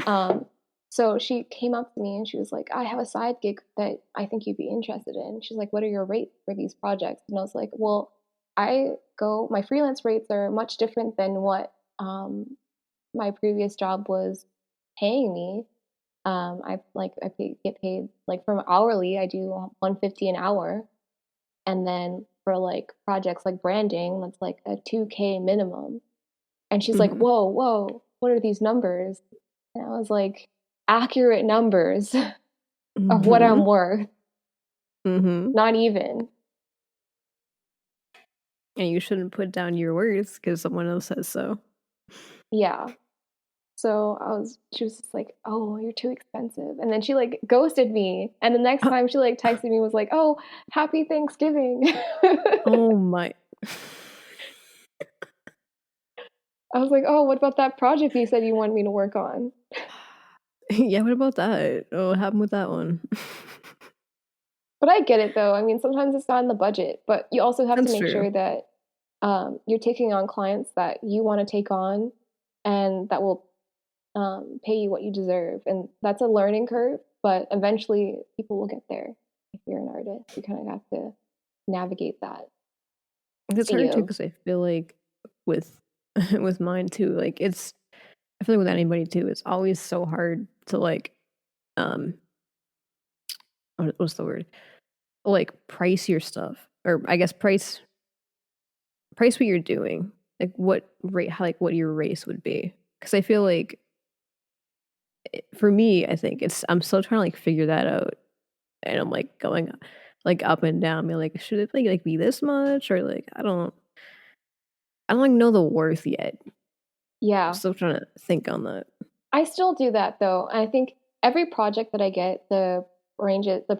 Um, so she came up to me and she was like, "I have a side gig that I think you'd be interested in." She's like, "What are your rates for these projects?" And I was like, "Well, my freelance rates are much different than what my previous job was paying me. Get paid like from hourly. I do 150 an hour, and then for like projects like branding, that's like a 2K minimum." And she's like, Mhm. "Whoa, whoa, what are these numbers?" And I was like, "Accurate numbers of what I'm Mhm. worth, Mhm. not even." And you shouldn't put down your worth because someone else says so. Yeah. So she was just like, "Oh, you're too expensive," and then she like ghosted me. And the next time she like texted me was like, "Oh, happy Thanksgiving." Oh my. I was like, "Oh, what about that project you said you wanted me to work on?" Yeah, what about that? Oh, what happened with that one? But I get it though. I mean, sometimes it's not in the budget, but you also have to That's make true. sure that you're taking on clients that you want to take on and that will pay you what you deserve. And that's a learning curve, but eventually people will get there if you're an artist. You kind of have to navigate that It's sea hard too of, because I feel like with with mine too, like it's I feel like with anybody too, it's always so hard to like um what's the word? Like price your stuff. Or I guess price what you're doing. Like what rate how like what your race would be. Because I feel like for me, I think it's I'm still trying to like figure that out. And I'm like going like up and down, being like, should it like be this much? Or like I don't like know the worth yet. I'm yeah. still trying to think on that. I still do that though. I think every project that I get, the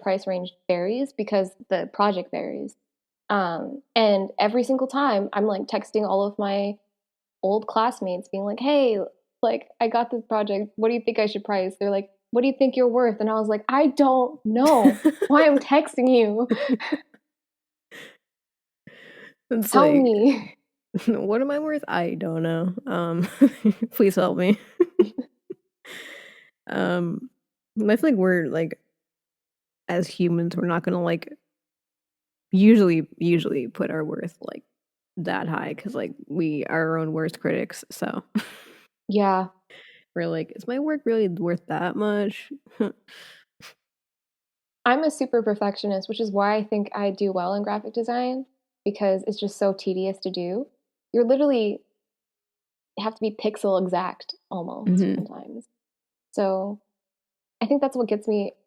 price range varies because the project varies. And every single time I'm like texting all of my old classmates being like, "Hey, like I got this project. What do you think I should price?" They're like, "What do you think you're worth?" And I was like, "I don't know. Why I'm texting you. It's Tell like, me." what am I worth? I don't know. Please help me. Um, I feel like we're like as humans, we're not gonna like usually put our worth like that high because like we are our own worst critics. So Yeah, we're like, is my work really worth that much? I'm a super perfectionist, which is why I think I do well in graphic design because it's just so tedious to do. You're literally have to be pixel exact almost Hmm. sometimes. So I think that's what it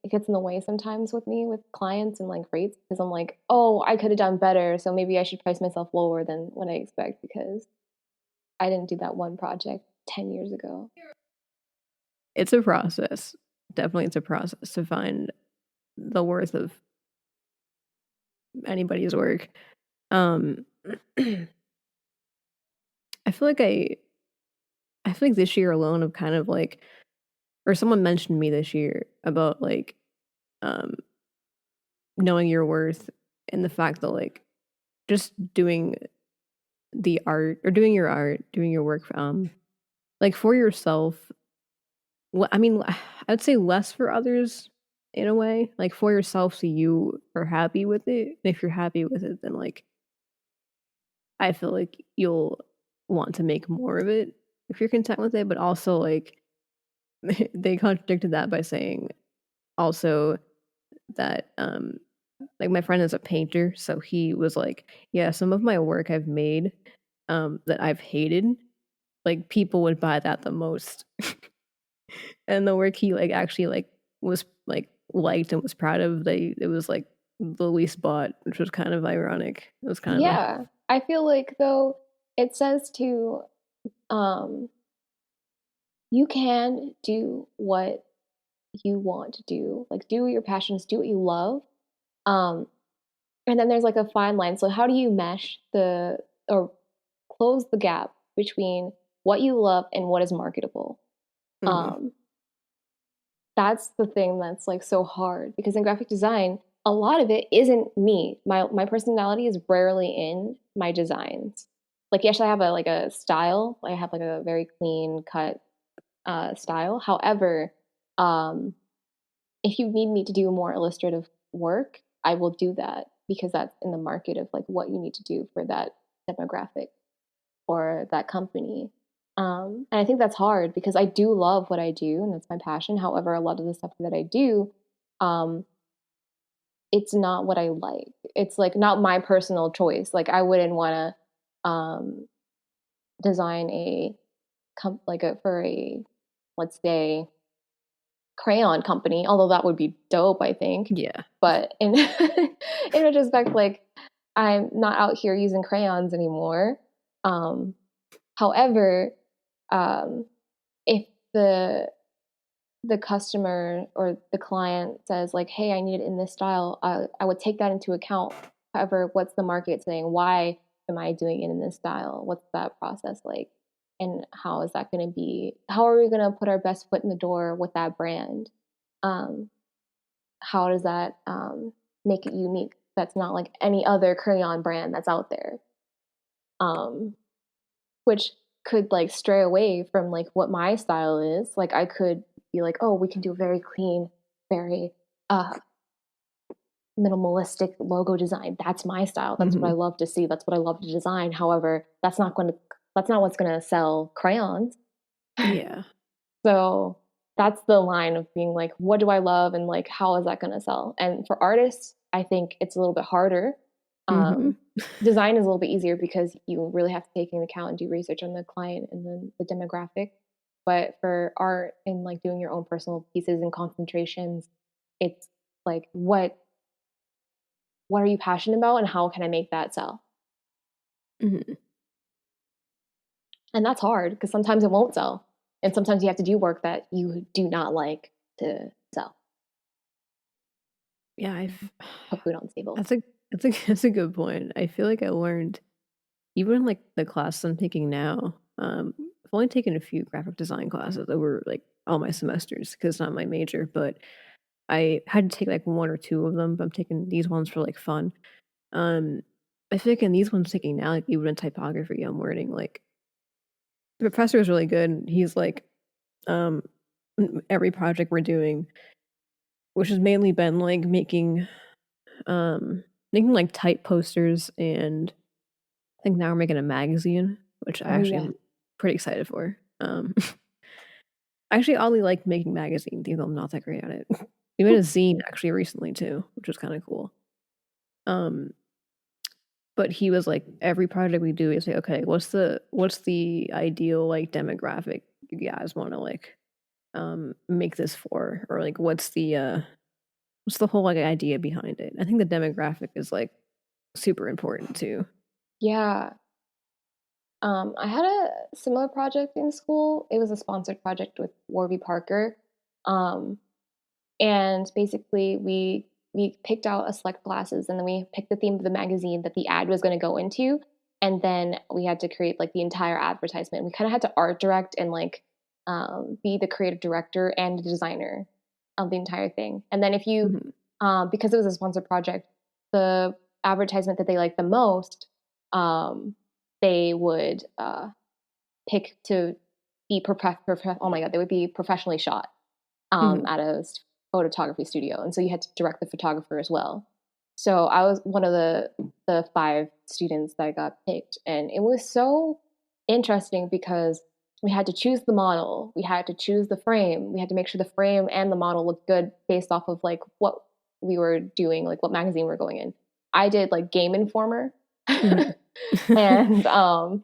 gets in the way sometimes with me with clients and like rates because I'm like, oh, I could have done better. So maybe I should price myself lower than what I expect because I didn't do that one project 10 years ago. It's a process. Definitely, it's a process to find the worth of anybody's work. Um, I feel like I feel like this year alone of kind of like or someone mentioned me this year about like um knowing your worth and the fact that like just doing the art or doing your art, doing your work like for yourself. I mean, I'd say less for others in a way, like for yourself so you are happy with it. And if you're happy with it, then like I feel like you'll want to make more of it if you're content with it, but also like they contradicted that by saying also that like my friend is a painter, so he was like, yeah, some of my work I've made that I've hated, like people would buy that the most. And the work he like actually like was like liked and was proud of, they it was like the least bought, which was kind of ironic. It was kind of a Yeah. I feel like though it says to um you can do what you want to do. Like do your passions, do what you love. Um and then there's like a fine line. So how do you mesh the or close the gap between what you love and what is marketable? mhm. Um that's the thing that's like so hard because in graphic design, a lot of it isn't me. My personality is rarely in my designs. Like yes, I have a like a style. I have like a very clean cut style. However, um, if you need me to do more illustrative work, I will do that because that's in the market of like what you need to do for that demographic or that company. And I think that's hard because I do love what I do and that's my passion. However, a lot of the stuff that I do, um, it's not what I like. It's like not my personal choice. Like I wouldn't want to design a like a for a let's say crayon company, although that would be dope, I think. Yeah. But in in retrospect, like I'm not out here using crayons anymore. Um, However, um, if the customer or the client says like, "Hey, I need it in this style," I would take that into account. However, what's the market saying? Why am I doing it in this style? What's that process like? And how is that going to be? How are we going to put our best foot in the door with that brand? Um, how does that make it unique? That's not like any other crayon brand that's out there. Um, which could like stray away from like what my style is. Like I could be like, oh, we can do a very clean, very uh minimalistic logo design. That's my style. That's what I Hmm. love to see. That's what I love to design. However, that's not what's gonna sell crayons. Yeah. So that's the line of being like, what do I love and like how is that gonna sell? And for artists, I think it's a little bit harder. Hmm. Um, Design is a little bit easier because you really have to take into account and do research on the client and then the demographic. But for art and like doing your own personal pieces and concentrations, it's like what are you passionate about and how can I make that sell? Hmm. And that's hard because sometimes it won't sell. And sometimes you have to do work that you do not like to sell, Yeah, I've put food on the table. that's a that's a good point. I feel like I learned even in, like, the class I'm taking now, I've only taken a few graphic design classes over, like, all my semesters because it's not my major, but I had to take, like, 1 or 2 of them, but I'm taking these ones for, like, fun. Um, I feel like in these ones I'm taking now, like, even in typography, I'm learning, like the professor is really good. He's like, um, every project we're doing, which has mainly been, like, making, like, type posters, and I think now we're making a magazine, which I Oh actually yeah. am pretty excited for. I actually oddly like making magazines, even though I'm not that great at it. We made a zine actually recently too, which was kinda cool. Um, but he was like, every project we do, he's like, "Okay, what's the ideal, like, demographic you guys wanna, like, make this for?" Or, like, what's the whole, like, idea behind it? I think the demographic is, like, super important too. Yeah. I had a similar project in school. It was a sponsored project with Warby Parker. Um, and basically we picked out a select glasses and then we picked the theme of the magazine that the ad was going to go into, and then we had to create like the entire advertisement. We kind of had to art direct and like be the creative director and the designer of the entire thing. And then if you Mhm. because it was a sponsored project, the advertisement that they liked the most, um, they would pick to be oh my god, they would be professionally shot Mhm. at a photography studio, and so you had to direct the photographer as well. So I was one of the 5 students that got picked, and it was so interesting because we had to choose the model, we had to choose the frame, we had to make sure the frame and the model looked good based off of like what we were doing, like what magazine we are going in. I did like Game Informer, Mhm. and Of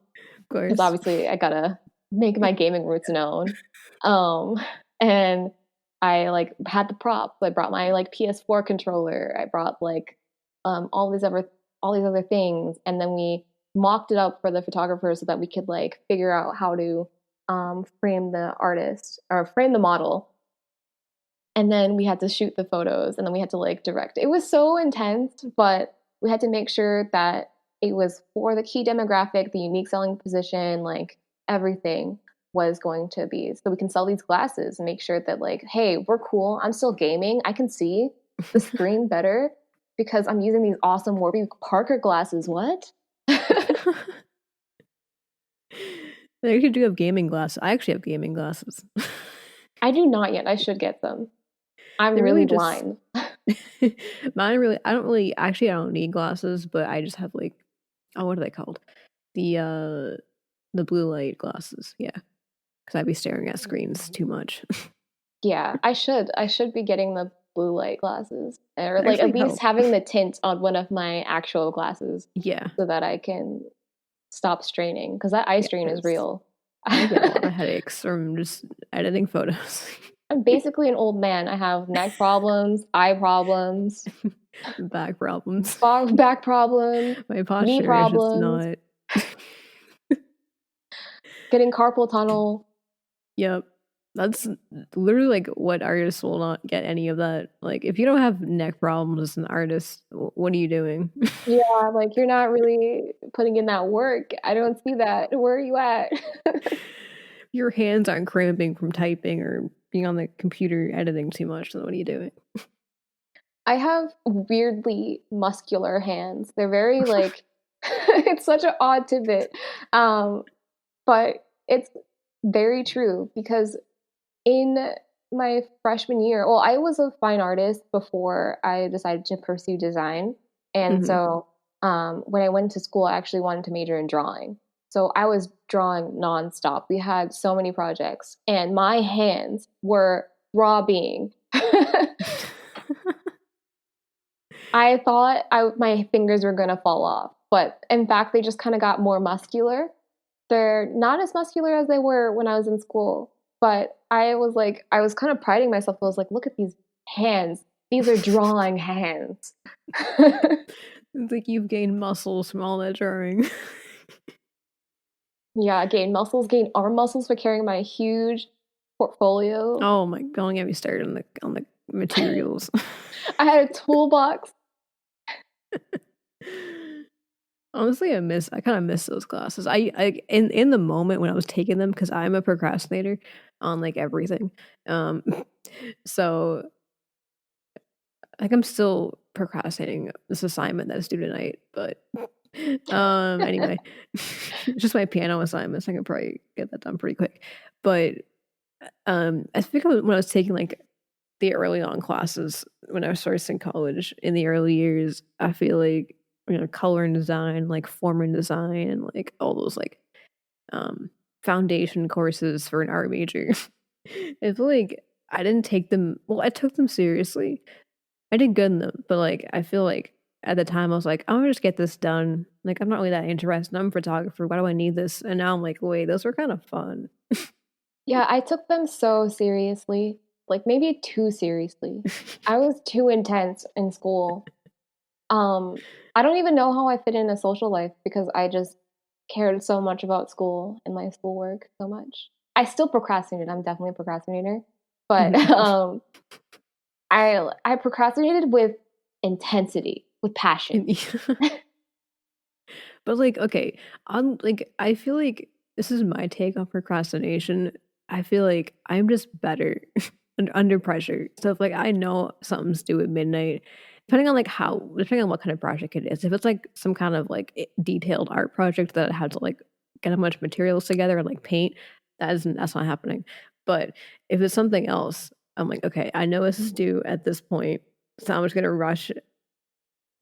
because course. obviously I gotta make my gaming roots known. Um, and I like had the props. I brought my like PS4 controller. I brought like all these other things, and then we mocked it up for the photographer so that we could like figure out how to frame the artist or frame the model. And then we had to shoot the photos, and then we had to like direct. It was so intense, but we had to make sure that it was for the key demographic, the unique selling position, like everything was going to be so we can sell these glasses and make sure that like, hey, we're cool. I'm still gaming. I can see the screen better because I'm using these awesome Warby Parker glasses. What? They actually do have gaming glasses. I actually have gaming glasses. I do not yet. I should get them. I'm They're really really just blind. mine really I don't really actually I don't need glasses, but I just have like oh, what are they called? The blue light glasses, yeah, because I'd be staring at screens too much. Yeah, I should. I should be getting the blue light glasses, or They like actually at least help. having the tint on one of my actual glasses Yeah, so that I can stop straining because that eye yeah, strain is 'cause real. I get a lot of headaches from just editing photos. I'm basically an old man. I have neck problems, eye problems, Back problems. back problems, My knee posture is just problems, not. getting carpal tunnel. Yep. That's literally like what artists will not get any of that. Like, if you don't have neck problems as an artist, what are you doing? Yeah, like you're not really putting in that work. I don't see that. Where are you at? Your hands aren't cramping from typing or being on the computer editing too much, then what are you doing? I have weirdly muscular hands. They're very like it's such an odd tidbit. Um, but it's very true because in my freshman year, well, I was a fine artist before I decided to pursue design. And Hmm. so when I went to school, I actually wanted to major in drawing. So I was drawing nonstop. We had so many projects, and my hands were throbbing. I thought my fingers were going to fall off, but in fact, they just kind of got more muscular. They're not as muscular as they were when I was in school, but I was kind of priding myself. I was like, look at these hands. These are drawing hands. It's like you've gained muscles from all that drawing. Yeah, gain muscles, gain arm muscles for carrying my huge portfolio. Oh my, don't get me started on the materials. I had a toolbox. Honestly, I kind of miss those classes. I in the moment when I was taking them, because I'm a procrastinator on like everything. Um, so like I'm still procrastinating this assignment that's due tonight, but anyway, it's just my piano assignments. I can probably get that done pretty quick. But I think when I was taking like the early on classes when I was first in college in the early years, I feel like, color and design, like form and design, and like all those like um foundation courses for an art major. I feel like I didn't take them well, I took them seriously. I did good in them, but like I feel like at the time I was like, I'm gonna just get this done. Like I'm not really that interested. I'm a photographer. Why do I need this? And now I'm like, wait, those were kind of fun. Yeah, I took them so seriously, like maybe too seriously. I was too intense in school. Um, I don't even know how I fit in a social life because I just cared so much about school and my schoolwork so much. I still procrastinated. I'm definitely a procrastinator, but I procrastinated with intensity, with passion. But like, okay, on like I feel like this is my take on procrastination. I feel like I'm just better under pressure. So if like I know something's due at midnight, depending on what kind of project it is. If it's like some kind of like detailed art project that I had to like get a bunch of materials together and like paint, that's not happening. But if it's something else, I'm like, okay, I know this is due at this point, so I'm just gonna rush,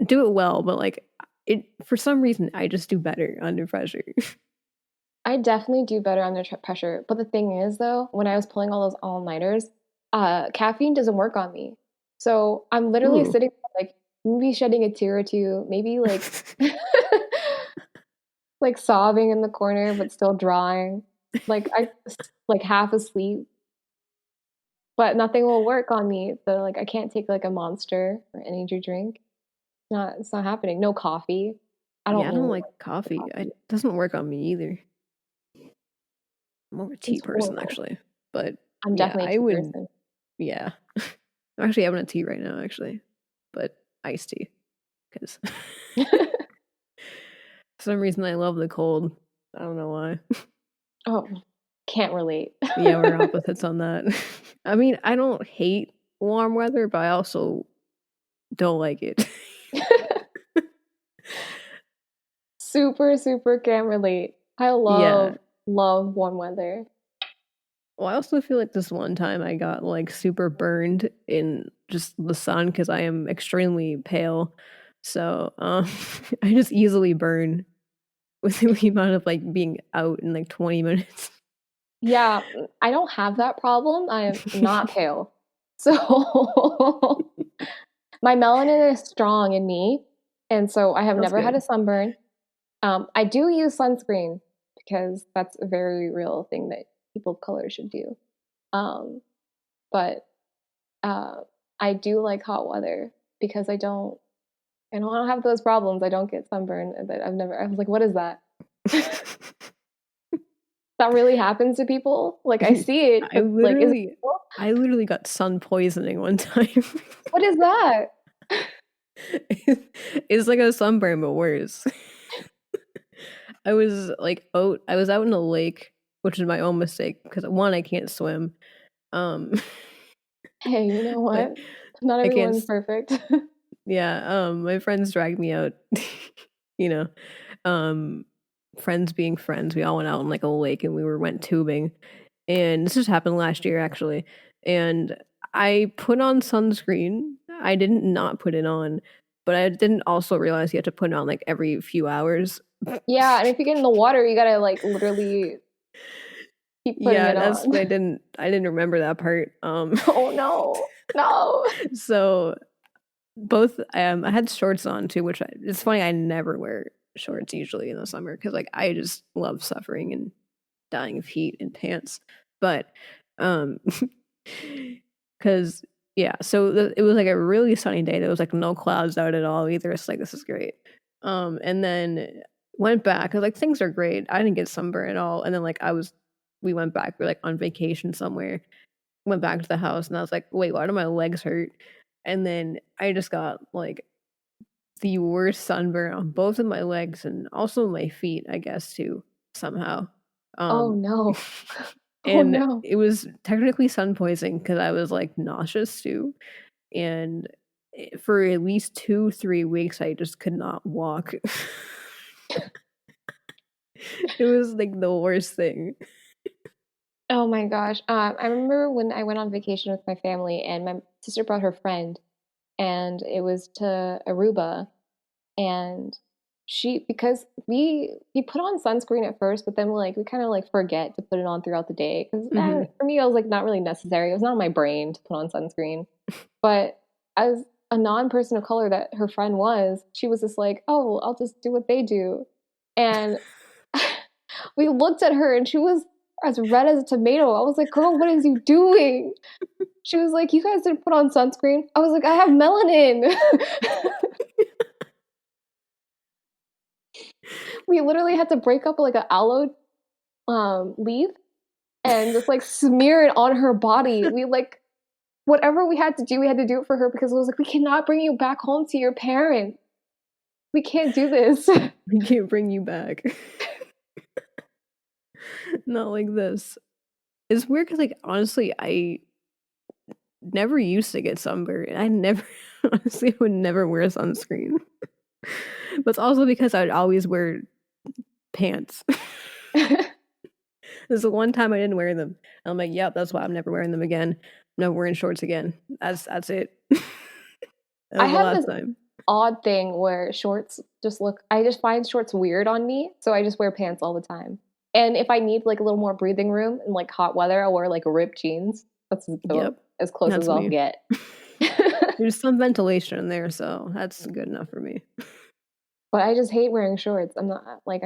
do it well, but like it for some reason I just do better under pressure. I definitely do better under pressure. But the thing is, though, when I was pulling all those all-nighters, caffeine doesn't work on me. So I'm literally Ooh. sitting there, like maybe shedding a tear or two, maybe like like sobbing in the corner, but still drawing. Like like half asleep, but nothing will work on me. So like I can't take like a Monster or energy drink. It's not happening. No coffee. I don't Yeah, I don't really like like coffee. It coffee. doesn't work on me either. I'm more of a tea It's person horrible. actually. But I'm yeah, definitely a I tea would, person. yeah. I'm actually having a tea right now actually. But iced tea cuz for some reason I love the cold. I don't know why. Oh, can't relate. Yeah, we're opposites on that. I mean, I don't hate warm weather, but I also don't like it. Super, super can't relate. I Yeah. love warm weather. Well, I also feel like this one time I got like super burned in just the sun because I am extremely pale. So I just easily burn with the amount of like being out in like 20 minutes. Yeah, I don't have that problem. I am not pale. So my melanin is strong in me, and so I have That's never had a good. sunburn. I do use sunscreen because that's a very real thing that people of color should do. Um, but I do like hot weather because I don't have those problems. I don't get sunburn. I was like, what is that? That really happens to people? Like I see it, I but like, is it literally, real? I literally got sun poisoning one time. What is that? It's like a sunburn, but worse. I was out in a lake, which is my own mistake because one, I can't swim. Um, Hey, you know like what? Not I can't. everyone's perfect. Yeah. My friends dragged me out. you know, um, friends being friends, we all went out on like a lake and went tubing, and this just happened last year actually. And I put on sunscreen. I didn't not put it on, but I didn't also realize you had to put it on like every few hours. Yeah, and if you get in the water, you gotta like literally keep putting Yeah, it that's on. what I didn't. I didn't remember that part. Oh no, no. So both I had shorts on too, which it's funny. I never wear shorts usually in the summer because like I just love suffering and dying of heat in pants. But um, because yeah, so it was like a really sunny day. There was like no clouds out at all either. It's like this is great. And then went back. I was like things are great. I didn't get sunburn at all. And then we went back. We're like on vacation somewhere. Went back to the house and I was like, wait, why do my legs hurt? And then I just got like the worst sunburn on both of my legs and also my feet, I guess too, somehow. Oh Um no. Oh and no. it was technically sun poisoning because I was like nauseous too. And for at least 2-3 weeks I just could not walk. It was like the worst thing. Oh my gosh. I remember when I went on vacation with my family and my sister brought her friend and it was to Aruba and because we put on sunscreen at first, but then we kind of like forget to put it on throughout the day because Hmm. for me, I was like not really necessary. It was not on my brain to put on sunscreen. But as a non-person of color that her friend was, she was just like, "Oh, I'll just do what they do," and we looked at her and she was as red as a tomato. I was like, "Girl, what is you doing?" She was like, "You guys didn't put on sunscreen." I was like, "I have melanin." We literally had to break up like an aloe leaf and just like smear it on her body. We like whatever we had to do it for her because it was like we cannot bring you back home to your parents. We can't do this. We can't bring you back. Not like this. It's weird because like honestly, I never used to get sunburned. I never honestly would never wear sunscreen. But it's also because I'd always wear pants. There's the one time I didn't wear them. And I'm like, yep, that's why I'm never wearing them again. I'm never wearing shorts again. That's it. That I was the have last this time. odd thing where shorts just look I just find shorts weird on me, so I just wear pants all the time. And if I need like a little more breathing room in like hot weather, I'll wear like ripped jeans. That's Yep. as close as That's I'll me. get. There's some ventilation in there, so that's good enough for me. But I just hate wearing shorts. I'm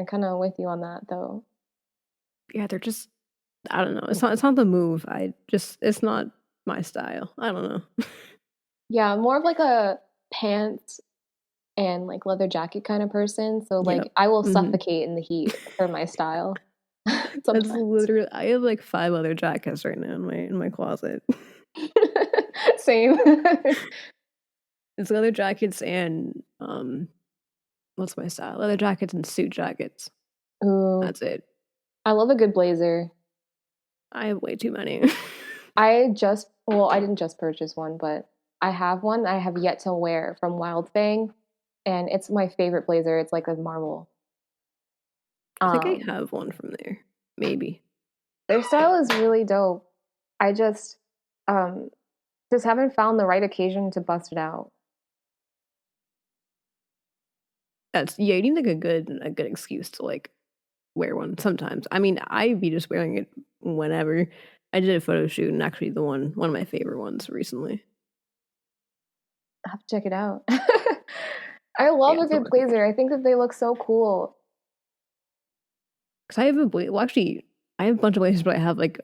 kind of with you on that though. Yeah, they're just I don't know. It's not the move. It's not my style. I don't know. Yeah, I'm more of like a pants and like leather jacket kind of person. So like Yep. I will Hmm. suffocate in the heat for my style That's sometimes. literally I have like 5 other jackets right now in my closet. Same. It's leather jackets and what's my style? Leather jackets and suit jackets. Ooh, That's it. I love a good blazer. I have way too many. I didn't just purchase one, but I have one I have yet to wear from Wild Fang, and it's my favorite blazer. It's like a marble. I think I Um, have one from there. Maybe. their style is really dope. I um, just haven't found the right occasion to bust it out. That's yeah, you need like a good excuse to like wear one sometimes. I mean, I'd be just wearing it whenever. I did a photo shoot and actually one of my favorite ones recently. I have to check it out. I love Yeah, a it's not good my favorite. blazer. I think that they look so cool. Because I have well actually I have a bunch of blazers, but I have like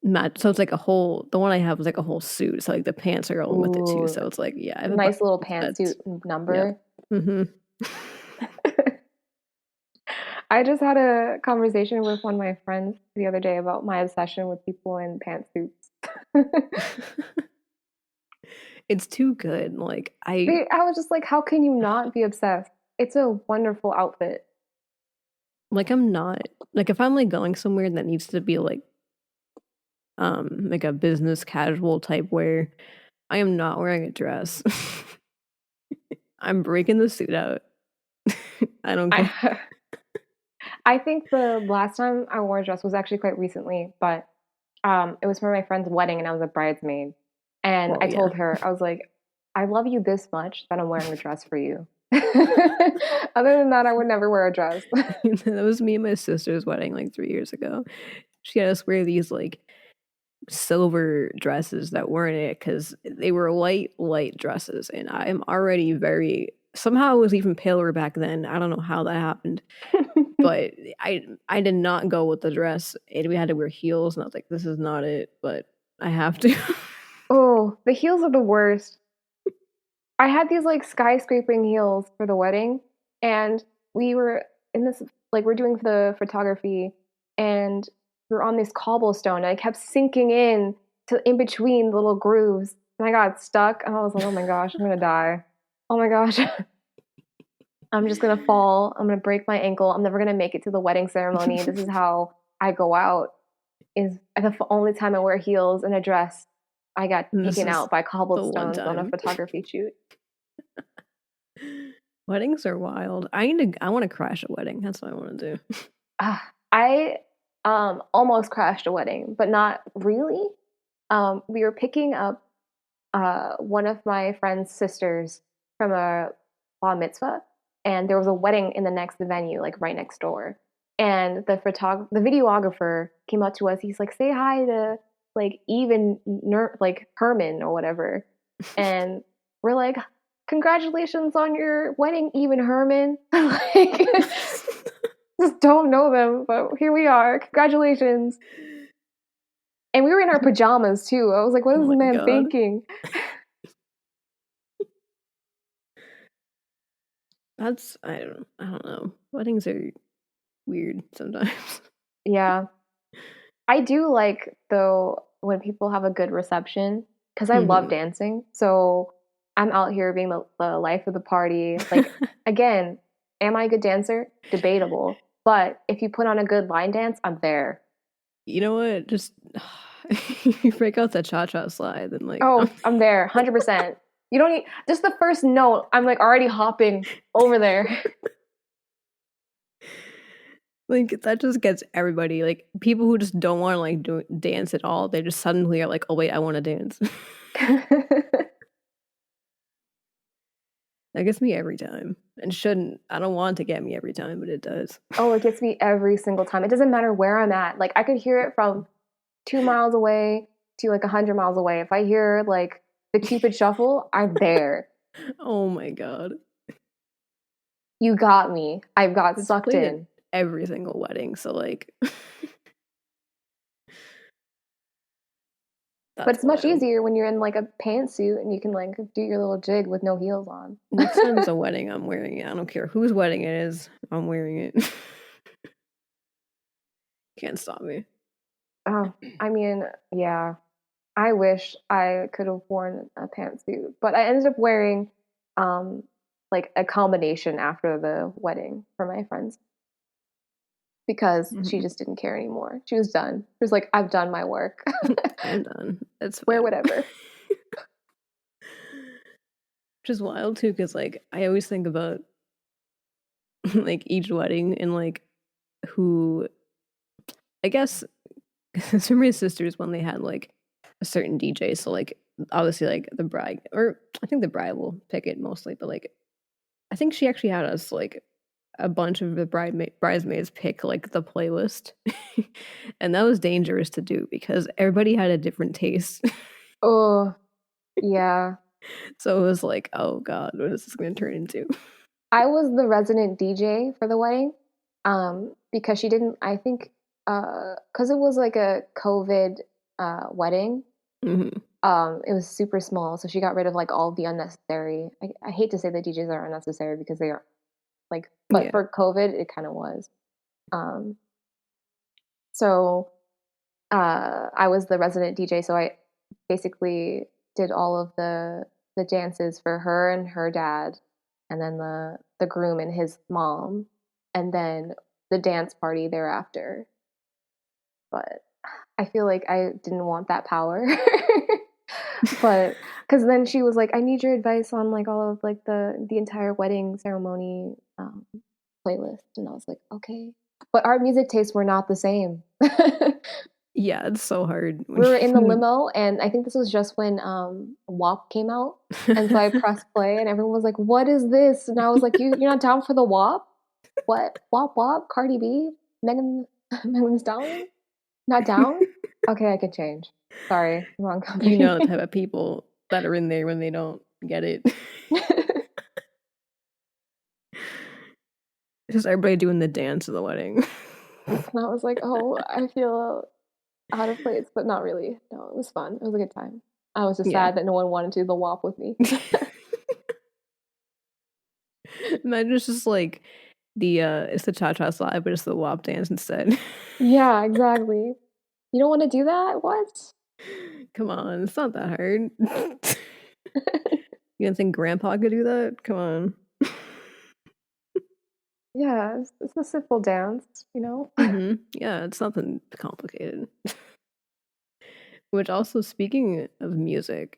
match. So it's like a whole. The one I have is like a whole suit. So like the pants are going with it too. Ooh, So it's like yeah, I have a bunch nice little of sets. pantsuit Yep. number. Mm-hmm. I just had a conversation with one of my friends the other day about my obsession with people in pantsuits. It's too good. Like I I was just like, how can you not be obsessed? It's a wonderful outfit. I'm not like if I'm like going somewhere that needs to be like a business casual type wear, I am not wearing a dress. I'm breaking the suit out. I don't care. I I think the last time I wore a dress was actually quite recently, but it was for my friend's wedding and I was a bridesmaid. And Well, I yeah. told her, I was like, I love you this much that I'm wearing a dress for you. Other than that, I would never wear a dress. That was me and my sister's wedding like 3 years ago. She had us wear these like silver dresses that weren't it because they were light dresses, and I'm already very somehow I was even paler back then. I don't know how that happened, but I did not go with the dress, and we had to wear heels, and I was like, this is not it, but I have to. Oh, the heels are the worst. I had these like skyscraping heels for the wedding, and we were in this like we're doing the photography, and we were on this cobblestone, and I kept sinking in to in between the little grooves, and I got stuck, and I was like, oh my gosh, I'm gonna die. Oh my gosh, I'm just gonna fall. I'm gonna break my ankle. I'm never gonna make it to the wedding ceremony. This is how I go out. Is the only time I wear heels and a dress. I got And this taken is out by the one cobblestones on a time. photography shoot. Weddings are wild. I want to crash a wedding. That's what I want to do. I almost crashed a wedding, but not really. We were picking up one of my friend's sisters from a bar mitzvah, and there was a wedding in the next venue, like right next door. And the videographer came up to us. He's like, "Say hi to like like Herman or whatever," and we're like, "Congratulations on your wedding, even Herman." Like, just don't know them, but here we are. Congratulations. And we were in our pajamas too. I was like, what Oh is this my man god. thinking? That's I don't know. Weddings are weird sometimes. Yeah. I do like, though, when people have a good reception because I love Mhm. dancing. So I'm out here being the life of the party. Like, again, am I a good dancer? Debatable. But if you put on a good line dance, I'm there. You know what? Just you break out the cha-cha slide and like Oh, I'm there, 100%. You don't need just the first note. I'm like already hopping over there. like that just gets everybody like people who just don't want to like do dance at all. They just suddenly are like, "Oh wait, I want to dance." That gets me every time. And shouldn't. I don't want it to get me every time, but it does. Oh, it gets me every single time. It doesn't matter where I'm at. Like I could hear it from 2 miles away to like 100 miles away. If I hear like the Cupid Shuffle, I'm there. Oh my god. You got me. I've got It's sucked played at in. every single wedding, so like But that's it's much wild. easier when you're in like a pantsuit and you can like do your little jig with no heels on. Next time it's a wedding, I'm wearing it. I don't care whose wedding it is. I'm wearing it. Can't stop me. Oh, I mean, yeah. I wish I could have worn a pantsuit, but I ended up wearing um like a combination after the wedding for my friends because she Mhm. just didn't care anymore. She was done. She was like, I've done my work. I'm done. That's Wear fine. whatever. Which is wild too, because like I always think about like each wedding and like who I guess for my sisters when they had like a certain DJ, so like obviously like the bride or I think the bride will pick it mostly, but like I think she actually had us like a bunch of the bridesmaids pick like the playlist. And that was dangerous to do because everybody had a different taste. Oh, yeah. So it was like, oh god, what is this going to turn into? I was the resident DJ for the wedding because she didn't, I think, because it was like a COVID wedding. Hmm. It was super small, so she got rid of like all the unnecessary. I hate to say that DJs are unnecessary because they are like, but Yeah. for COVID, it kind of was. Um, so I was the resident DJ, so I basically did all of the dances for her and her dad, and then the groom and his mom, and then the dance party thereafter. But I feel like I didn't want that power. But because then she was like, "I need your advice on like all of like the entire wedding ceremony playlist," and I was like, "Okay." But our music tastes were not the same. Yeah, it's so hard We when were in the you limo, and I think this was just when WAP came out, and so I pressed play, and everyone was like, "What is this?" And I was like, "You're not down for the WAP? What WAP WAP? Cardi B, Megan Megan Thee Stallion? Not down? Okay, I could change. Sorry, wrong you know the company." type of people that are in there when they don't get it. It's just everybody doing the dance of the wedding. And I was like, "Oh, I feel out of place," but not really. No, it was fun. It was a good time. I was just Yeah. sad that no one wanted to do the WAP with me. Imagine it's just like it's the cha cha slide, but it's the WAP dance instead. Yeah, exactly. You don't want to do that? What? Come on, it's not that hard. You don't think grandpa could do that? Come on. Yeah, it's a simple dance, you know? Yeah, it's nothing complicated. Which also, speaking of music,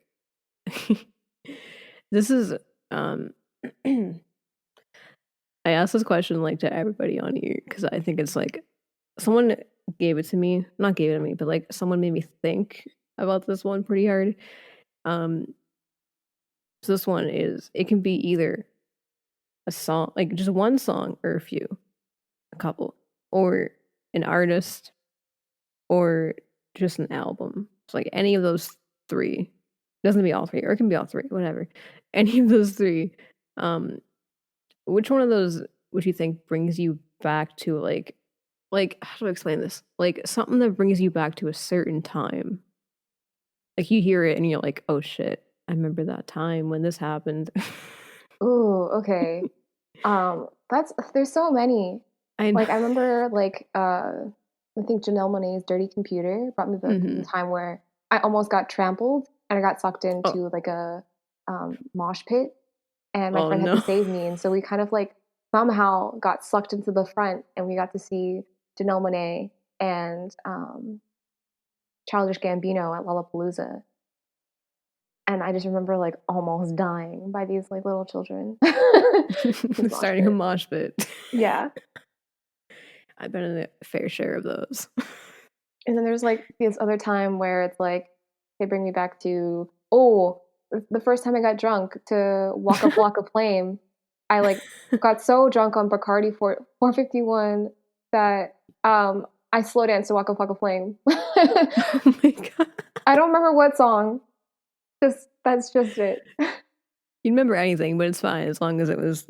this is um I asked this question like to everybody on here because I think it's like someone gave it to me, not gave it to me, but like someone made me think about this one pretty hard. Um, so this one is it can be either a song, like just one song or a few, a couple, or an artist, or just an album. So like any of those three. It doesn't have to be all three, or it can be all three, whatever. Any of those three. Um, which one of those would you think brings you back to like how do I explain this? Like something that brings you back to a certain time. Like you hear it and you're like, oh shit, I remember that time when this happened. Ooh, okay. That's there's so many. I know. Like I remember I think Janelle Monáe's Dirty Computer brought me the Hmm. time where I almost got trampled and I got sucked Oh, into like a mosh pit, and my oh friend had to no. save me, and so we kind of like somehow got sucked into the front, and we got to see Janelle Monáe and Childish Gambino at Lollapalooza. And I just remember like almost dying by these like little children. This mosh Starting a pit. mosh pit. Yeah. I've been in a fair share of those. And then there's like this other time where it's like they bring me back to, oh, the first time I got drunk to Walk a Flame. I like got so drunk on Bacardi 451 that I slow danced to Walk a Flame. Oh my god. I don't remember what song. Just that's just it. You remember anything, but it's fine as long as it was,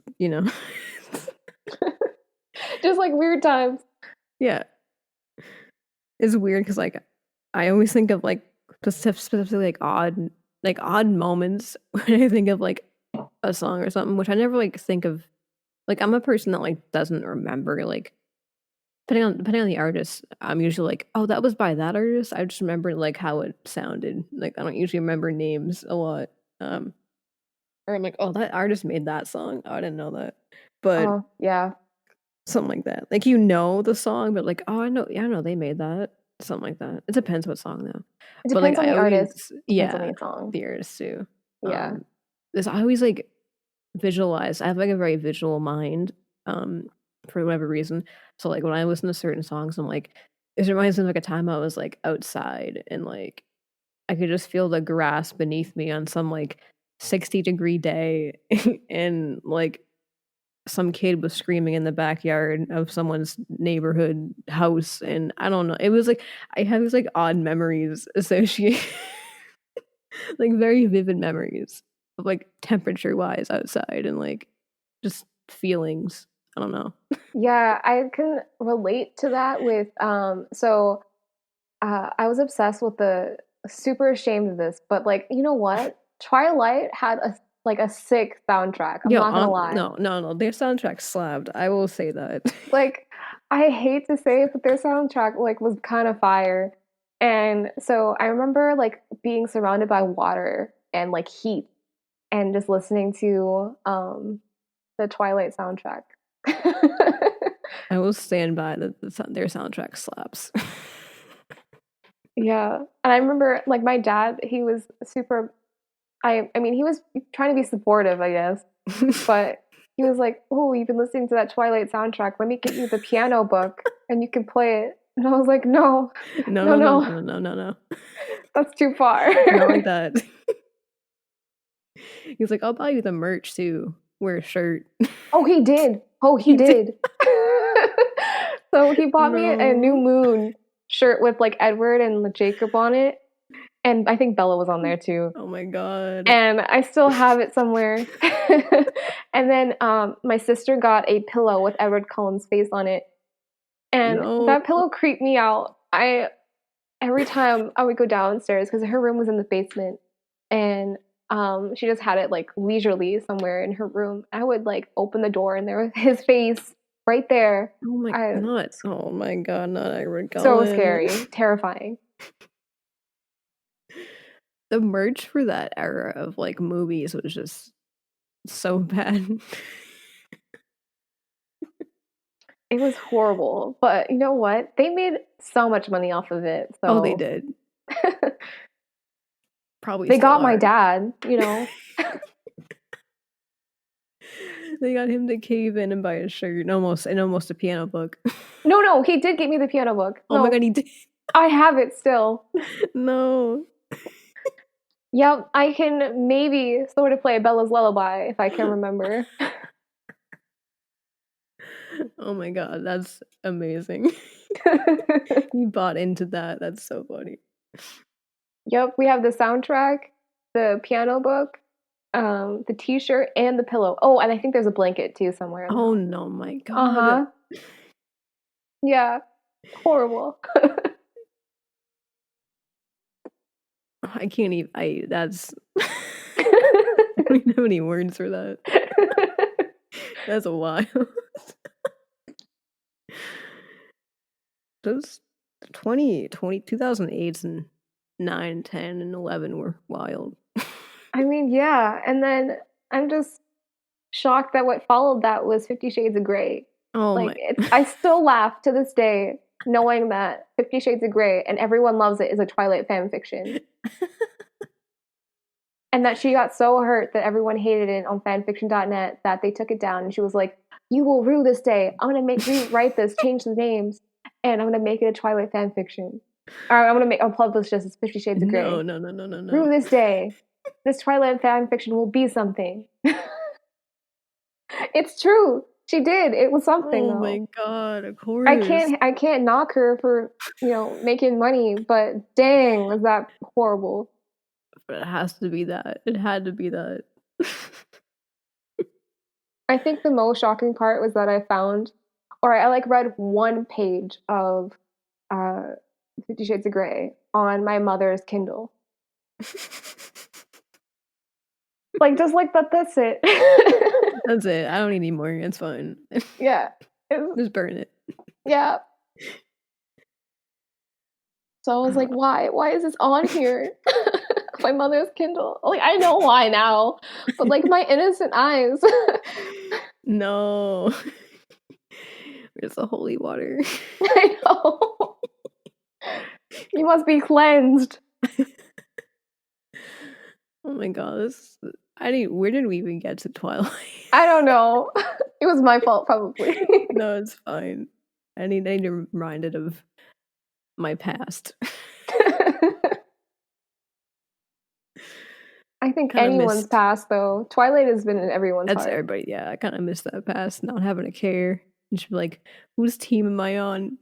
Just like weird times. yeah. It's weird because like I always think of like specifically like odd moments when I think of like a song or something, which I never like think of. Like I'm a person that like doesn't remember like depending on the artist. I'm usually like, oh, that was by that artist. I just remember like how it sounded. Like I don't usually remember names a lot. Um, or I'm like, oh, that artist made that song. Oh, I didn't know that. But Oh yeah. something like that. Like you know the song, but like, oh, I know, yeah, I know they made that. Something like that. It depends what song though. It But like depends on I the artist. always, Depends on yeah, the song. the artist too. Yeah. This I always like visualize. I have like a very visual mind, for whatever reason. So like when I listen to certain songs, I'm like, it reminds me of like a time I was like outside and like I could just feel the grass beneath me on some like 60-degree day and like some kid was screaming in the backyard of someone's neighborhood house and I don't know. It was like I have these like odd memories associated like very vivid memories of like temperature wise outside and like just feelings. I don't know. Yeah, I can relate to that with so I was obsessed with the super ashamed of this, but like, you know what? Twilight had a sick soundtrack. I'm Yo, not gonna lie. no, their soundtrack slapped. I will say that. Like, I hate to say it, but their soundtrack like was kind of fire. And so I remember like being surrounded by water and like heat and just listening to the Twilight soundtrack. I will stand by that their soundtrack slaps. Yeah. And I remember like my dad, he was super I mean, he was trying to be supportive, I guess, but he was like, "Oh, you've been listening to that Twilight soundtrack. Let me get you the piano book and you can play it." And I was like, "No. No, No, no, no, no. no, no, no, no. That's too far." Not like that. He's like, I'll buy you the merch too. Wear a shirt. Oh, he did. Oh, he He did. did. So he bought me a New No. Moon shirt with like Edward and Jacob on it. And I think Bella was on there too. Oh my god. And I still have it somewhere. And then my sister got a pillow with Edward Cullen's face on it. And No. that pillow creeped me out. Every time I would go downstairs because her room was in the basement, and she just had it like leisurely somewhere in her room. I would like open the door and there was his face right there. Oh my god. Oh my god, not Edward So Cullen. scary, terrifying. The merch for that era of like movies was just so bad. It was horrible, but you know what? They made so much money off of it. So Oh, they did. Probably they still got my are. dad, you know. They got him to cave in and buy a shirt and almost a piano book. No, he did get me the piano book. Oh my god, he did. I have it still. No. Yep, I can maybe sort of play Bella's Lullaby if I can remember. Oh my god, that's amazing. You bought into that. That's so funny. Yep, we have the soundtrack, the piano book, the T-shirt, and the pillow. Oh, and I think there's a blanket too somewhere. Oh no, my god. Uh-huh. Yeah, horrible. I can't even. That's. I don't even have any words for that. That's wild. Those 2008s and 9, 10, and 11 were wild. I mean, yeah, and then I'm just shocked that what followed that was 50 Shades of Grey. Oh Like, my. I still laugh to this day knowing that 50 Shades of Grey and everyone loves it is a Twilight fan fiction. And that she got so hurt that everyone hated it on fanfiction.net that they took it down and she was like, "You will rue this day. I'm gonna rewrite this, change the names, and I'm gonna make it a Twilight fan fiction. Or I'll publish this as 50 Shades of Grey. No. Rue this day. This Twilight fan fiction will be something." It's true. She did. It was something Oh though. my god, of course. I can't knock her for, making money, but dang, was that horrible. But it has to be that. It had to be that. I think the most shocking part was that I found, or I like read one page of 50 Shades of Grey on my mother's Kindle. Like, just like that, that's it. That's it. I don't need any more. It's fine. Yeah. Just burn it. Yeah. So I was like, why? Why is this on here? My mother's Kindle. Like, I know why now, but like my innocent eyes. No. Where's the holy water? I know. You must be cleansed. Oh my god, where did we even get to Twilight? I don't know. It was my fault, probably. No, it's fine. I need to be reminded of my past. I think anyone's past, though. Twilight has been in everyone's That's heart. everybody. Yeah, I kind of miss that past, not having to care. And she'd be like, whose team am I on?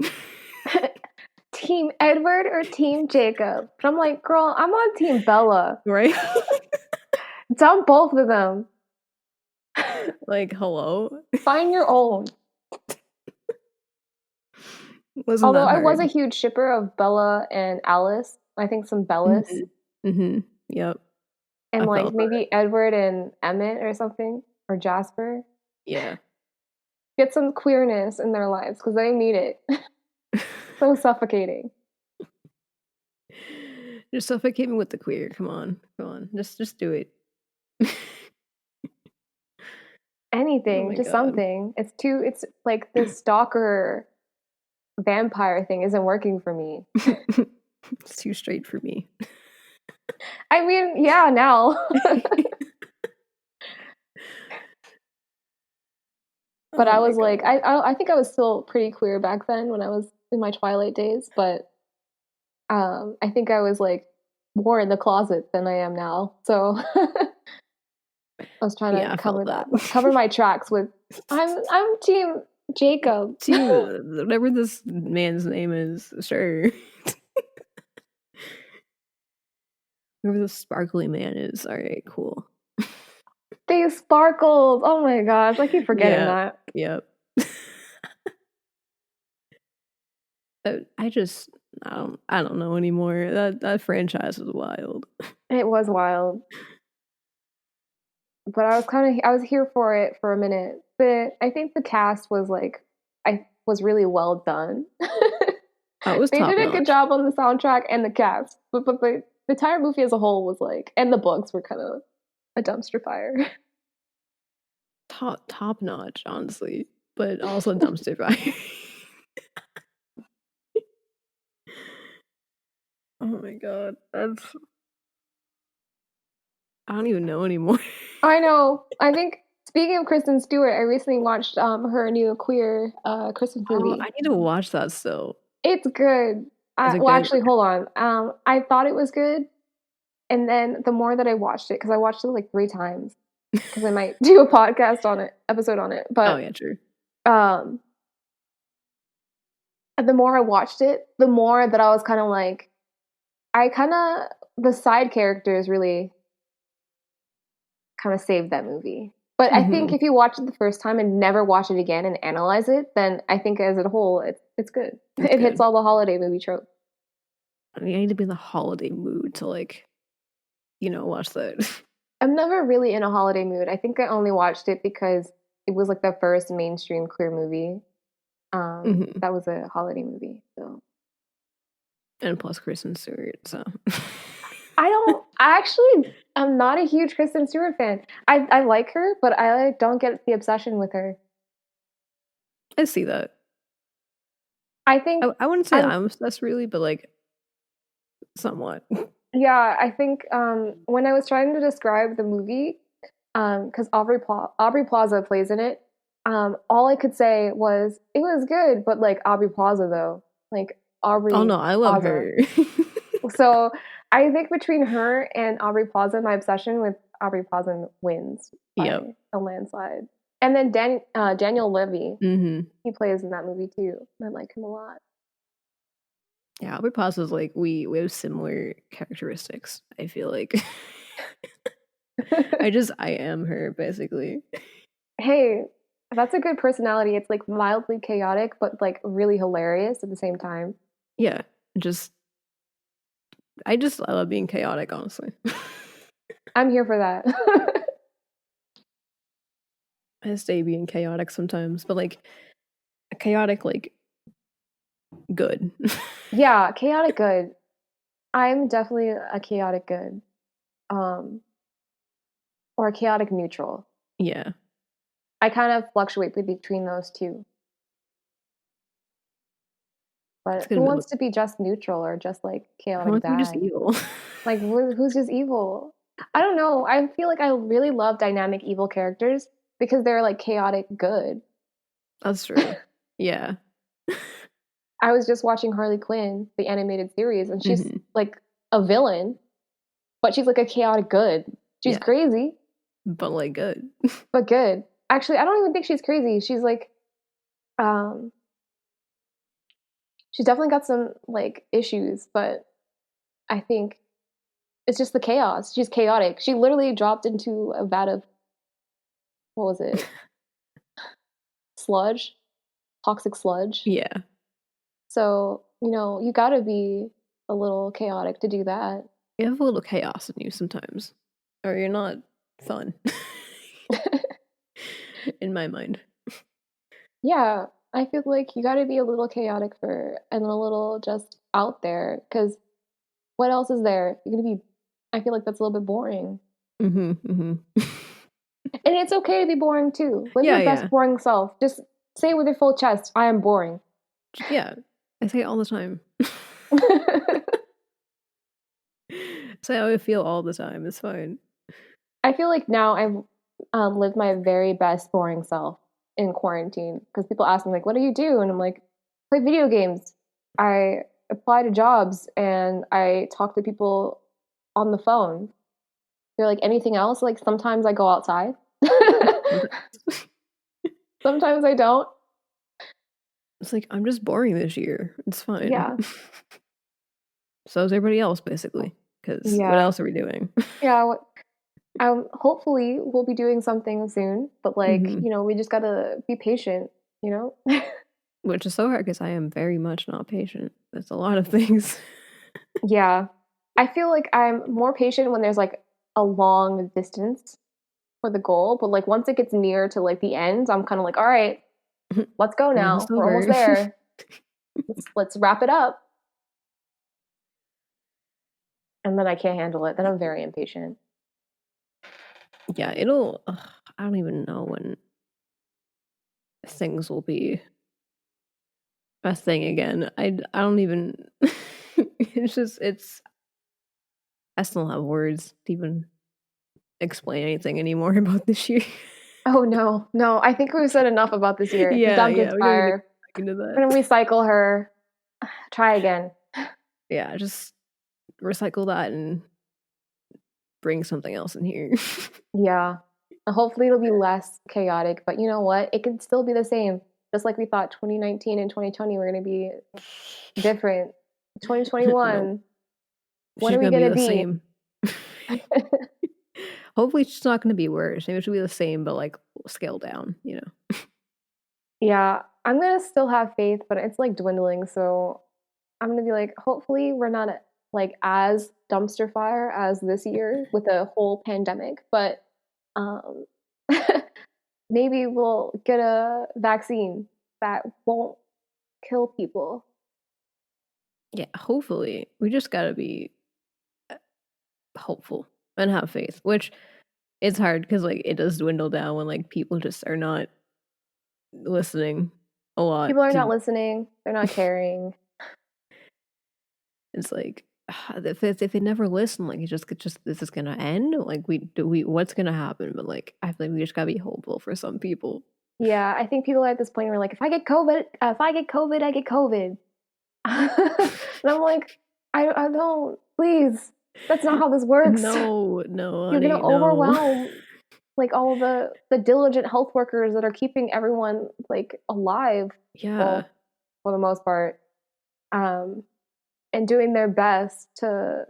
Team Edward or Team Jacob? But I'm like, girl, I'm on Team Bella. Right? Dump both of them. Like, hello? Find your own. Wasn't Although that I was a hard. huge shipper of Bella and Alice. I think some Bellas. Mhm. Mhm. Yep. And I like felt that. maybe Edward and Emmett or something. Or Jasper. Yeah. Get some queerness in their lives because they need it. So suffocating. Just suffocate me with the queer. Come on. Come on. Just do it. Oh Anything, my just god. something. It's like this stalker vampire thing isn't working for me. It's too straight for me. I mean, yeah, now. But Oh I my was like, god. I think I was still pretty queer back then when I was in my Twilight days, but I think I was like more in the closet than I am now. So I was trying Yeah, to I felt cover that. that, cover my tracks with I'm Team Jacob. Team, whatever this man's name is, sure. Whoever the sparkly man is, alright, cool. They sparkled. Oh my gosh, I keep forgetting Yeah, that. yep. I just I don't know anymore. That franchise is wild. It was wild, but I was here for it for a minute. But I think the cast was like I was really well done. Oh, it was They top did a good notch. job on the soundtrack and the cast, but the entire movie as a whole was like, and the books were kind of a dumpster fire. Top notch, honestly. But also dumpster fire. Oh my god. I don't even know anymore. I know. I think speaking of Kristen Stewart, I recently watched her new queer Christmas Oh, movie. I need to watch that still. It's good. Is it Well, good? actually, hold on. I thought it was good, and then the more that I watched it, because I watched it like 3 times, because I might do a podcast on it, episode on it. Oh But yeah, true. um, the more I watched it, the more that I was kind of like, the side characters really kind of saved that movie. But I think Mhm. if you watch it the first time and never watch it again and analyze it, then I think as a whole, it's good. It's It hits good. all the holiday movie tropes. I mean, I need to be in the holiday mood to like, watch that. I'm never really in a holiday mood. I think I only watched it because it was like the first mainstream queer movie. Mhm. That was a holiday movie. So And plus Kristen Stewart, so I actually I'm not a huge Kristen Stewart fan. I like her, but I don't get the obsession with her. I see that. I think I wouldn't say I'm I'm obsessed really, but like somewhat. Yeah, I think when I was trying to describe the movie, because Aubrey Plaza plays in it, all I could say was it was good, but like Aubrey Plaza though, like Oh Aubrey no, I love Plaza. her. So I think between her and Aubrey Plaza, my obsession with Aubrey Plaza wins Yep. by a landslide. And then Daniel Levy, Mhm. he plays in that movie too. I like him a lot. Yeah, Aubrey Plaza's like we have similar characteristics, I feel like. I am her basically. Hey, that's a good personality. It's like mildly chaotic, but like really hilarious at the same time. Yeah. Just I love being chaotic, honestly. I'm here for that. I stay being chaotic sometimes, but like chaotic like good. Yeah, chaotic good. I'm definitely a chaotic good. Um, or a chaotic neutral. Yeah. I kind of fluctuate between those two. It's But good who middle. wants to be just neutral or just like Who chaotic wants to be just bad? evil? Like who's just evil? I don't know. I feel like I really love dynamic evil characters because they're like chaotic good. That's true. Yeah. I was just watching Harley Quinn, the animated series, and she's Mhm. like a villain, but she's like a chaotic good. She's Yeah. crazy, But like good. but good. Actually, I don't even think she's crazy. She's like, um, she's definitely got some like issues, but I think it's just the chaos. She's chaotic. She literally dropped into a vat of what was it? Sludge, toxic sludge. Yeah. So, you gotta be a little chaotic to do that. You have a little chaos in you sometimes, or you're not fun. In my mind. Yeah, I feel like you gotta be a little chaotic and a little just out there, because what else is there? I feel like that's a little bit boring. Mm-hmm. Mm-hmm. And it's okay to be boring too. Live Yeah, your best yeah. boring self. Just say with your full chest, I am boring. Yeah. I say it all the time. Say how I feel all the time. It's fine. I feel like now I've lived my very best boring self in quarantine, because people ask me like, "What do you do?" And I'm like, "Play video games. I apply to jobs and I talk to people on the phone." They're like, "Anything else?" Like sometimes I go outside. Sometimes I don't. It's like, I'm just boring this year. It's fine. Yeah, So is everybody else, basically. Because what yeah, else are we doing? yeah. Hopefully we'll be doing something soon, but like, Hmm. we just gotta be patient, you know? Which is so hard because I am very much not patient. That's a lot of things. Yeah. I feel like I'm more patient when there's like a long distance for the goal, but like once it gets near to like the end, I'm kind of like, all right, let's go now. Almost We're almost over. there. Let's wrap it up. And then I can't handle it. Then I'm very impatient. Yeah, it'll. I don't even know when things will be a thing again. I don't even. It's just it's. I still don't have words to even explain anything anymore about this year. Oh no, no. I think we've said enough about this year. The Yeah, dump yeah, is we don't need to fire. go back into that. We're gonna recycle her. Try again. Yeah, just recycle that and bring something else in here. Yeah. And hopefully it'll be less chaotic, but you know what? It can still be the same. Just like we thought 2019 and 2020 were going to be different. No, 2021, it's what are just we gonna be going to the be? same. Hopefully, it's just not gonna be worse. Maybe it should be the same, but like scale down. Yeah, I'm going to still have faith, but it's like dwindling. So I'm going to be like, hopefully we're not like as dumpster fire as this year with a whole pandemic, but um, maybe we'll get a vaccine that won't kill people. Yeah, hopefully, we just gotta be hopeful and have faith. Which it's hard because like it does dwindle down when like people just are not listening a lot People are not to. listening. They're not caring. It's like if they never listen, like it's just this is gonna end. Like we what's gonna happen? But like I feel like we just gotta be hopeful for some people. Yeah, I think people are at this point where like, if I get COVID, I get COVID. And I'm like, I don't. Please, that's not how this works. No, no, You're gonna honey, no. overwhelm like all the diligent health workers that are keeping everyone like alive. Yeah, Well, for the most part, um, and doing their best to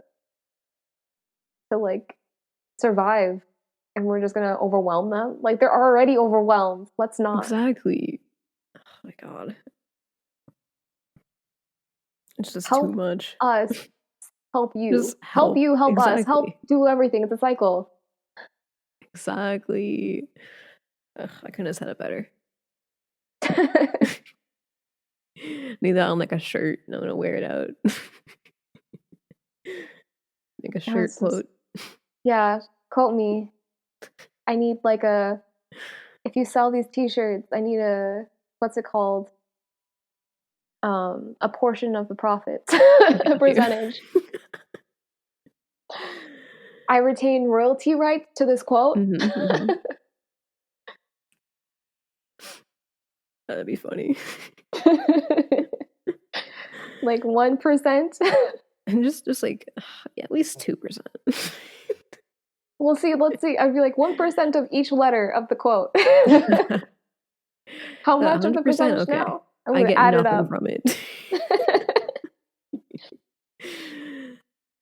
like survive, and we're just gonna overwhelm them. Like they're already overwhelmed. Let's not. exactly. Oh my god, it's just too Help much. us help you. Just Help help. you help us. Help Exactly. do everything. It's a cycle. Exactly. Ugh, I couldn't have said it better. Need that on like a shirt. And I'm gonna wear it out. Make a shirt quote. Yeah, quote me. I need like if you sell these t-shirts, I need what's it called? A portion of the profits, I a got you. percentage. I retain royalty rights to this quote. Mm-hmm. That'd be funny. Like 1%. And just like yeah, at least 2%. We'll see. Let's see. I'd be like 1% of each letter of the quote. How much of the 100%. percentage Okay, now? I'm I gonna get add it nothing up. from it.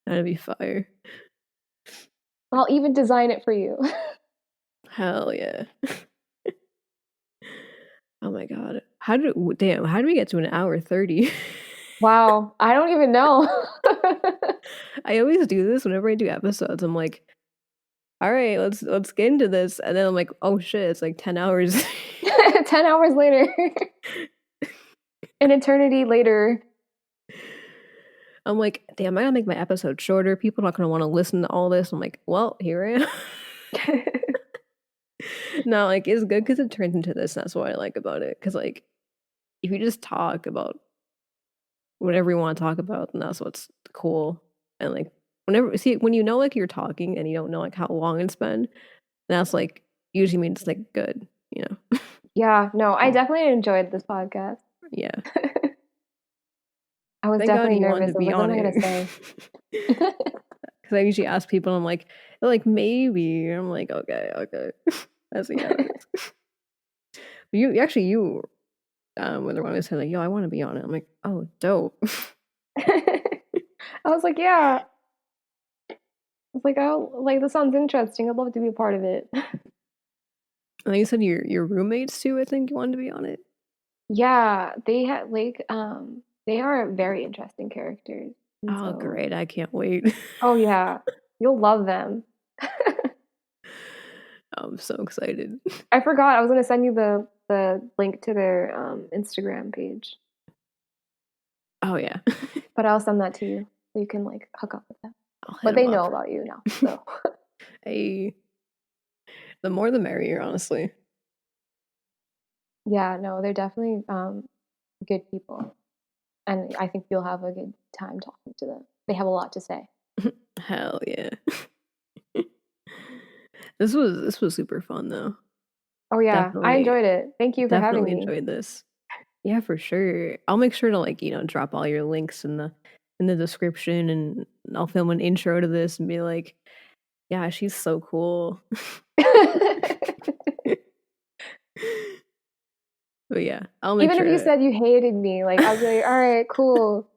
That'd be fire. I'll even design it for you. Hell yeah. Oh my god. How did we get to an hour 30? Wow, I don't even know. I always do this whenever I do episodes. I'm like, all right, let's get into this, and then I'm like, oh shit, it's like 10 hours. 10 hours later. An eternity later. I'm like, damn, I gotta make my episode shorter. People are not gonna want to listen to all this. I'm like, well, here I am. No, like it's good because it turns into this. That's what I like about it. Because like, if you just talk about whatever you want to talk about, then that's what's cool. And like, when you know like you're talking and you don't know like how long it's been, that's like usually means it's like good, you know. Yeah, no, I definitely enjoyed this podcast. Yeah. I was Thank God definitely you wanted nervous. to I was be like, what on am I it. gonna say? Because I usually ask people, I'm they're like maybe. I'm like, okay. That's yeah. You were the one who said like, yo, I want to be on it. I'm like, oh, dope. I was like, yeah. I was like, oh, like this sounds interesting. I'd love to be a part of it. And then you said your roommates too. I think you wanted to be on it. Yeah, they had like they are very interesting characters. And Oh, so, great! I can't wait. oh yeah, you'll love them. I'm so excited. I forgot I was gonna send you the link to their Instagram page, Oh yeah, but I'll send that to you so you can like hook up with them. I'll hit But them they up. know about you now, so Hey, the more the merrier, honestly. yeah, no, they're definitely good people, and I think you'll have a good time talking to them. They have a lot to say. Hell yeah. This was super fun though. Oh yeah, I Definitely enjoyed it. Thank you for having definitely me. enjoyed this. Yeah, for sure. I'll make sure to like, drop all your links in the description, and I'll film an intro to this and be like, yeah, she's so cool. But yeah, I'll make Even if sure you to said you hated me, like I'll be like, all right, cool.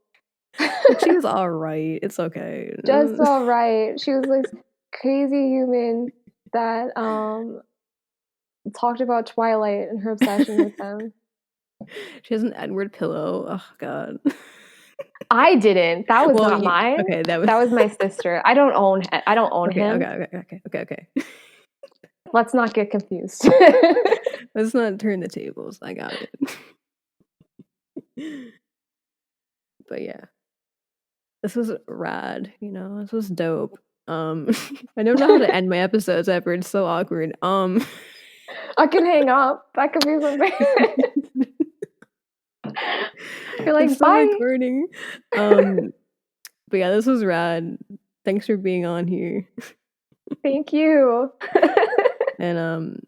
like she was all right. It's okay. Just all right. She was this crazy human that talked about Twilight and her obsession with them. She has an Edward pillow. Oh god. I didn't. That was Well, not mine. okay, that was That was my sister. I don't own. I don't own okay, him. okay. Let's not get confused. Let's not turn the tables. I got it. But yeah, this was rad. This was dope. I don't know how to end my episodes ever. It's so awkward. I can hang up. That could be something. You're It's like, still bye. recording. But yeah, this was rad. Thanks for being on here. Thank you. And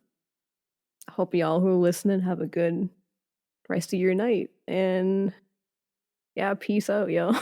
hope y'all who are listening have a good rest of your night. And yeah, peace out, y'all.